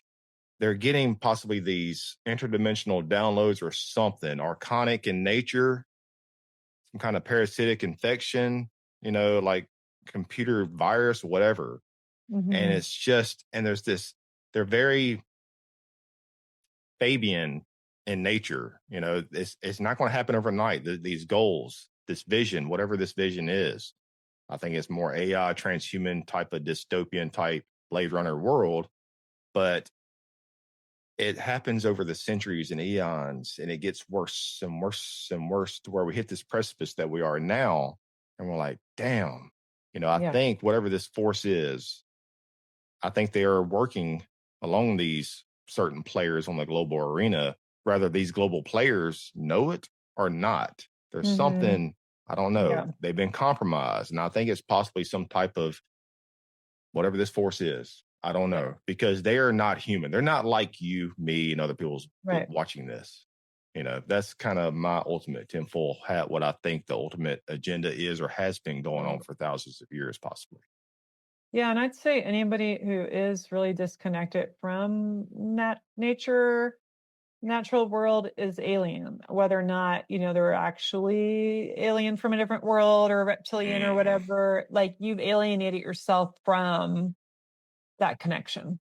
they're getting possibly these interdimensional downloads or something archonic in nature, some kind of parasitic infection, like computer virus, whatever. And Hmm. it's just, and there's this, they're very Fabian in nature. It's not going to happen overnight. These goals, this vision, whatever this vision is, I think it's more AI, transhuman type of dystopian type Blade Runner world, but it happens over the centuries and eons, and it gets worse and worse and worse to where we hit this precipice that we are now, and we're like, damn. I Yeah. think whatever this force is, I think they are working along these certain players on the global arena. Whether these global players know it or not, there's Hmm. something I don't know. Yeah. They've been compromised, and I think it's possibly some type of whatever this force is. I don't Right. know because they are not human. They're not like you, me, and other people's Right. watching this. That's kind of my ultimate tinfoil hat. What I think the ultimate agenda is or has been going on Right. for thousands of years, possibly. Yeah, and I'd say anybody who is really disconnected from nature, natural world is alien, whether or not, they're actually alien from a different world or reptilian or Mm. whatever, like you've alienated yourself from that connection.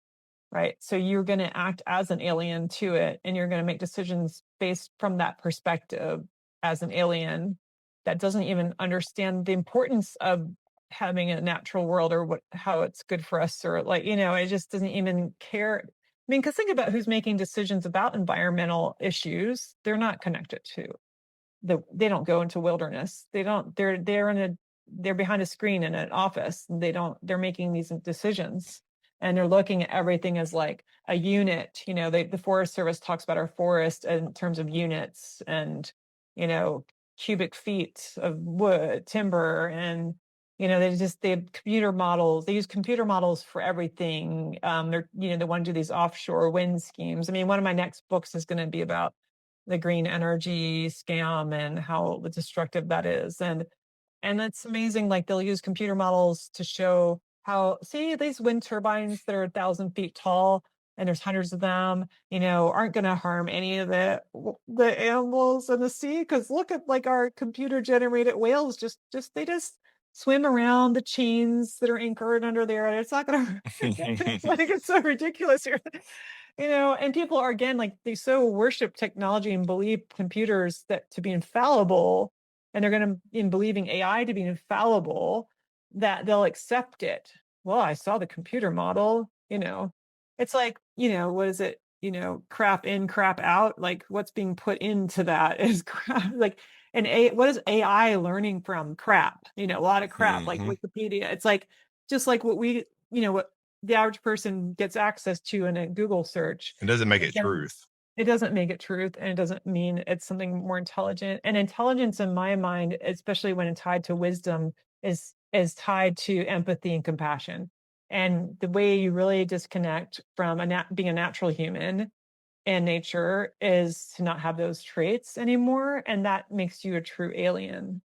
Right. So you're going to act as an alien to it, and you're going to make decisions based from that perspective as an alien that doesn't even understand the importance of having a natural world or how it's good for us, or like, it just doesn't even care. I mean, because think about who's making decisions about environmental issues. They're not connected to they don't go into wilderness. They're behind a screen in an office, and they're making these decisions, and they're looking at everything as like a unit. The Forest Service talks about our forest in terms of units and you know cubic feet of wood, timber, and they have computer models. They use computer models for everything. They want to do these offshore wind schemes. I mean, one of my next books is going to be about the green energy scam and how destructive that is. And it's amazing. Like they'll use computer models to show how, see, these wind turbines that are 1,000 feet tall and there's hundreds of them, aren't going to harm any of the animals in the sea. Because look at like our computer generated whales, just swim around the chains that are anchored under there. And it's not going to, it's like, it's so ridiculous here. And people are, again, like, they so worship technology and believe computers that to be infallible, and they're going to in believing AI to be infallible, that they'll accept it. Well, I saw the computer model. It's like, what is it? Crap in, crap out. Like, what's being put into that is crap. Like, what is AI learning from? Crap. A lot of crap, like Mhm. Wikipedia. It's like, just like what the average person gets access to in a Google search. It doesn't make It it doesn't, truth. it doesn't make it truth, and it doesn't mean it's something more intelligent. And intelligence, in my mind, especially when it's tied to wisdom, is tied to empathy and compassion. And the way you really disconnect from being a natural human in nature is to not have those traits anymore, and that makes you a true alien.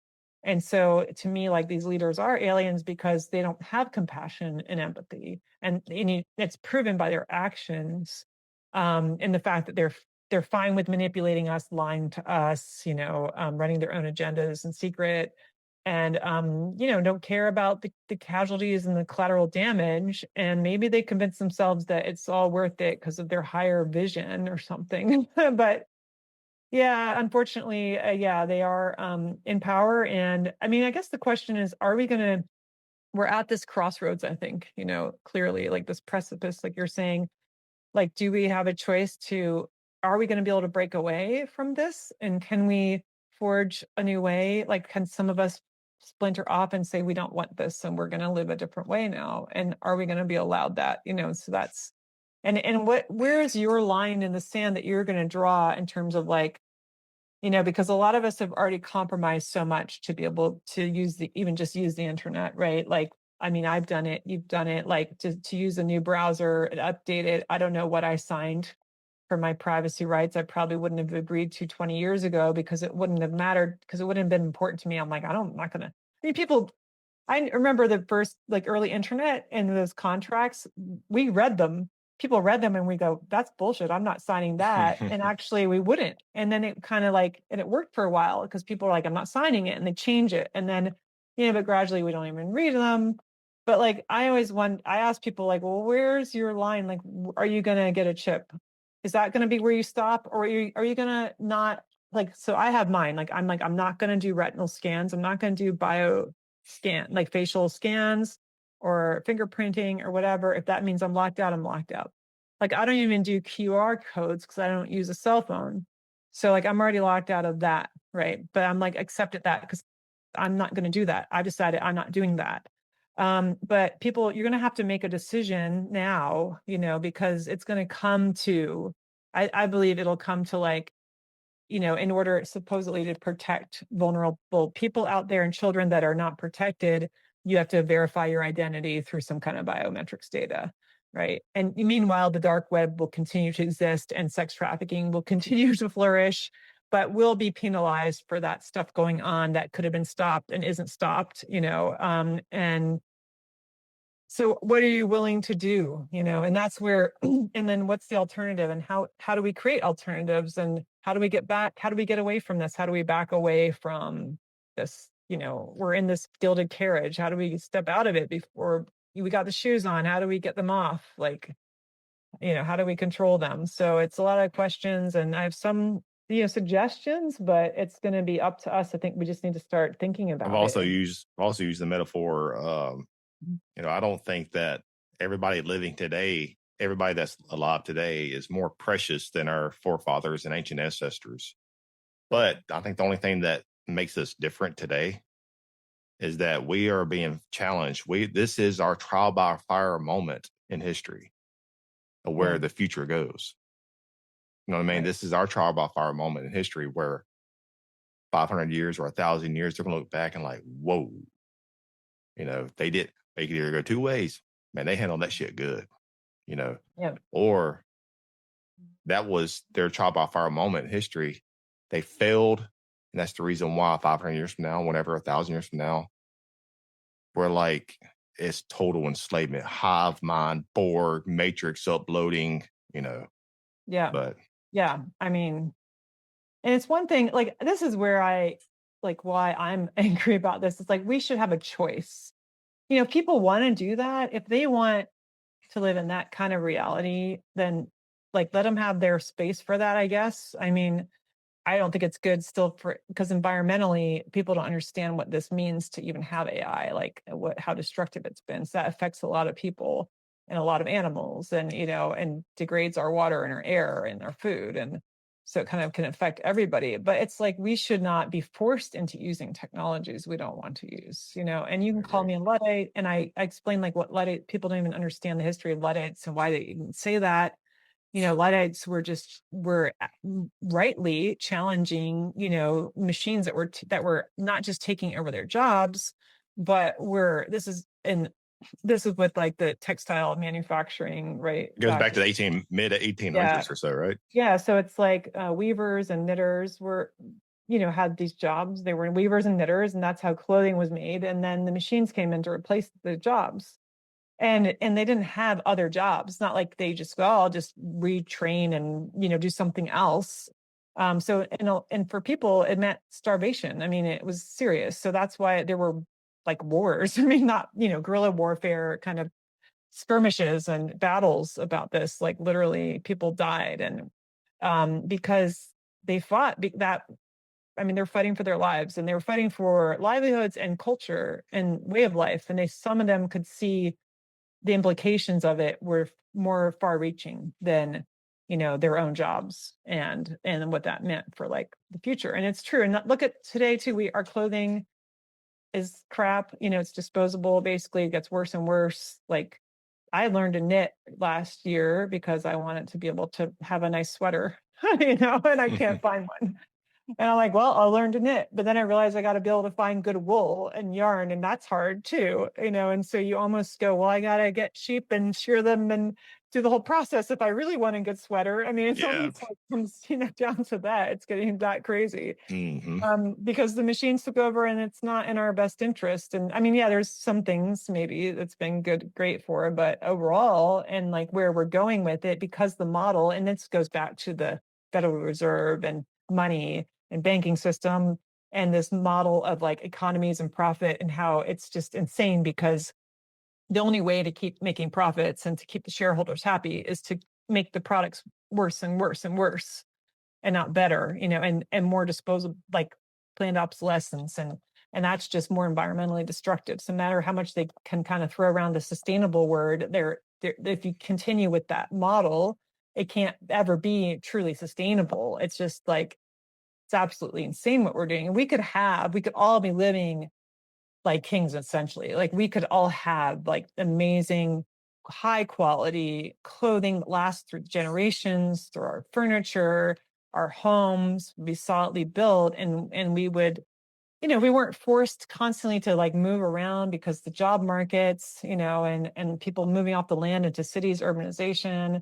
And so, to me, like, these leaders are aliens because they don't have compassion and empathy, and it's proven by their actions, and the fact that they're fine with manipulating us, lying to us, running their own agendas in secret, and don't care about the casualties and the collateral damage, and maybe they convince themselves that it's all worth it because of their higher vision or something. But yeah, unfortunately, yeah, they are in power. And I mean, I guess the question is, we're at this crossroads, I think, clearly, like this precipice, like you're saying. Like, do we have a choice to, are we going to be able to break away from this? And can we forge a new way? Like, can some of us splinter off and say, we don't want this and we're going to live a different way now? And are we going to be allowed that? So and where is your line in the sand that you're going to draw in terms of, like, because a lot of us have already compromised so much to be able to even just use the internet, right? Like, I mean, I've done it, you've done it, like, to use a new browser and update it. I don't know what I signed for my privacy rights. I probably wouldn't have agreed to 20 years ago because it wouldn't have mattered, because it wouldn't have been important to me. I'm like, I'm not gonna. I mean, I remember the first, like, early internet and those contracts. We read them. People read them, and we go, "That's bullshit. I'm not signing that." And actually, we wouldn't. And then it kind of like, and it worked for a while because people are like, "I'm not signing it," and they change it. And then, but gradually, we don't even read them. But like, I ask people, like, "Well, where's your line? Like, are you gonna get a chip? Is that gonna be where you stop, or are you gonna not?" Like, so I have mine. Like, I'm not gonna do retinal scans. I'm not gonna do like facial scans or fingerprinting or whatever. If that means I'm locked out, I'm locked out. Like, I don't even do QR codes because I don't use a cell phone. So, like, I'm already locked out of that, right? But I'm like, accepted that because I'm not going to do that. I decided I'm not doing that. But people, you're going to have to make a decision now, because it's going to come to, I believe it'll come to, like, in order supposedly to protect vulnerable people out there and children that are not protected, you have to verify your identity through some kind of biometrics data, right? And meanwhile, the dark web will continue to exist and sex trafficking will continue to flourish, but will be penalized for that stuff going on that could have been stopped and isn't stopped, and so what are you willing to do? And that's where, and then what's the alternative, and how do we create alternatives, and how do we get away from this? How do we back away from this? We're in this gilded carriage. How do we step out of it before we got the shoes on? How do we get them off? Like, how do we control them? So it's a lot of questions, and I have some, suggestions, but it's going to be up to us. I think we just need to start thinking I've about it. also used the metaphor. I don't think that everybody that's alive today is more precious than our forefathers and ancient ancestors. But I think the only thing that makes us different today is that we are being challenged. This is our trial by fire moment in history of where Yeah, the future goes. You know what I mean? right. This is our trial by fire moment in history where 500 years or 1,000 years, they're going to look back and like, whoa, they could either go two ways. Man, they handled that shit good, you know, Yeah, or that was their trial by fire moment in history. They failed. And that's the reason why 500 years from now, whenever 1,000 years from now, we're like, it's total enslavement, hive mind, Borg, matrix uploading. yeah, But yeah. I mean, and it's one thing, like, this is where like why I'm angry about this. It's like we should have a choice. If people want to do that, if they want to live in that kind of reality, then like let them have their space for that, I guess. I mean, I don't think it's good still for because environmentally people don't understand what this means to even have AI, like how destructive it's been. So that affects a lot of people and a lot of animals and and degrades our water and our air and our food. And so it kind of can affect everybody. But it's like we should not be forced into using technologies we don't want to use, and you I can call agree. me a Luddite. And I explain like what Luddite people don't even understand the history of Luddites and why they even say that. Luddites were rightly challenging, machines that were not just taking over their jobs, but were this is with like the textile manufacturing, right? It goes back to the mid 1800s Yeah, or so, right? yeah. So it's like weavers and knitters were, had these jobs. They were weavers and knitters, and that's how clothing was made. And then the machines came in to replace the jobs and they didn't have other jobs. It's not like they just go, oh, I'll just retrain and do something else. So and for people it meant starvation. I mean, it was serious. So that's why there were like wars. I mean, not guerrilla warfare kind of skirmishes and battles about this. Like literally, people died and because they fought that. I mean, they're fighting for their lives and they were fighting for livelihoods and culture and way of life. And some of them could see the implications of it were more far reaching than their own jobs and what that meant for like the future. And it's true. And look at today too, our clothing is crap, it's disposable. Basically it gets worse and worse. Like I learned to knit last year because I wanted to be able to have a nice sweater, and I can't find one. And I'm like, well, I'll learn to knit. But then I realized I got to be able to find good wool and yarn, and that's hard too, And so you almost go, well, I got to get sheep and shear them and do the whole process if I really want a good sweater. I mean, it's Yeah. almost like comes, down to that. It's getting that crazy Mm-hmm. because the machines took over and it's not in our best interest. And I mean, yeah, there's some things maybe that's been great for, but overall, and like where we're going with it, because the model, and this goes back to the Federal Reserve and money and banking system and this model of like economies and profit and how it's just insane because the only way to keep making profits and to keep the shareholders happy is to make the products worse and worse and worse and not better, and more disposable, like planned obsolescence. And that's just more environmentally destructive. So no matter how much they can kind of throw around the sustainable word, if you continue with that model, it can't ever be truly sustainable. It's just like, it's absolutely insane what we're doing. And we could all be living like kings, essentially. Like we could all have like amazing, high quality clothing that lasts through generations, through our furniture, our homes be solidly built, and we would, we weren't forced constantly to like move around because the job markets, and people moving off the land into cities, urbanization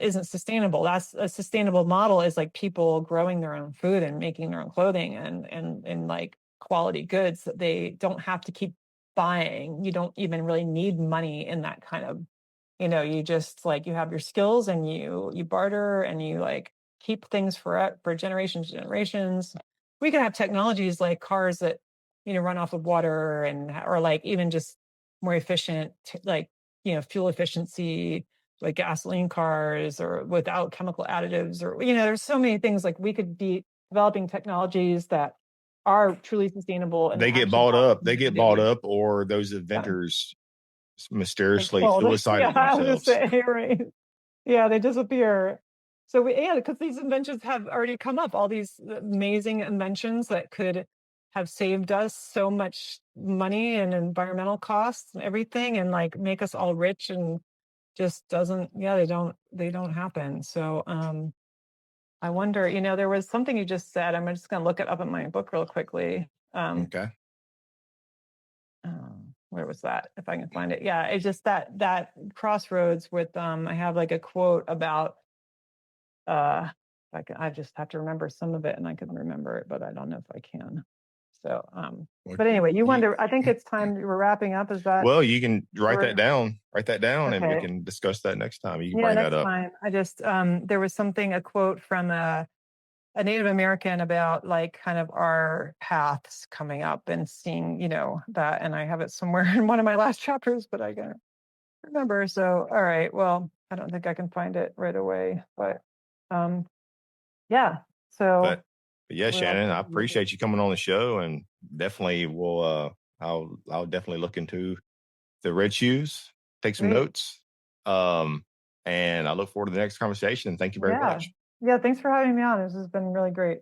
isn't sustainable. That's a sustainable model is like people growing their own food and making their own clothing and like quality goods that they don't have to keep buying. You don't even really need money in that kind of, you just like you have your skills and you barter and you like keep things for generations. We can have technologies like cars that run off of water and or like even just more efficient like fuel efficiency like gasoline cars or without chemical additives or there's so many things like we could be developing technologies that are truly sustainable and They get actually bought not up. They get bought today. up, or those inventors mysteriously Well, yeah, suicided I was themselves. gonna say, right. Yeah, they disappear. So yeah, because these inventions have already come up, all these amazing inventions that could have saved us so much money and environmental costs and everything, and like make us all rich and just doesn't, yeah, they don't happen. So I wonder, there was something you just said. I'm just gonna look it up in my book real quickly. Okay. Where was that? If I can find it. Yeah, it's just that crossroads with I have like a quote about I just have to remember some of it and I can remember it, but I don't know if I can. So Well, but anyway, you you, wonder, I think it's time we're wrapping up. Is that well, you can we're write that down, and we okay? can discuss that next time. You can Yeah, bring that that's up. fine. I just there was a quote from a Native American about like kind of our paths coming up and seeing, that. And I have it somewhere in one of my last chapters, but I can't remember. So, all right. Well, I don't think I can find it right away, but yeah. So but yeah, Shannon, I appreciate you coming on the show, and definitely will I'll definitely look into the red shoes, take some notes. And I look forward to the next conversation. And thank you very much. Yeah. Thanks for having me on. This has been really great.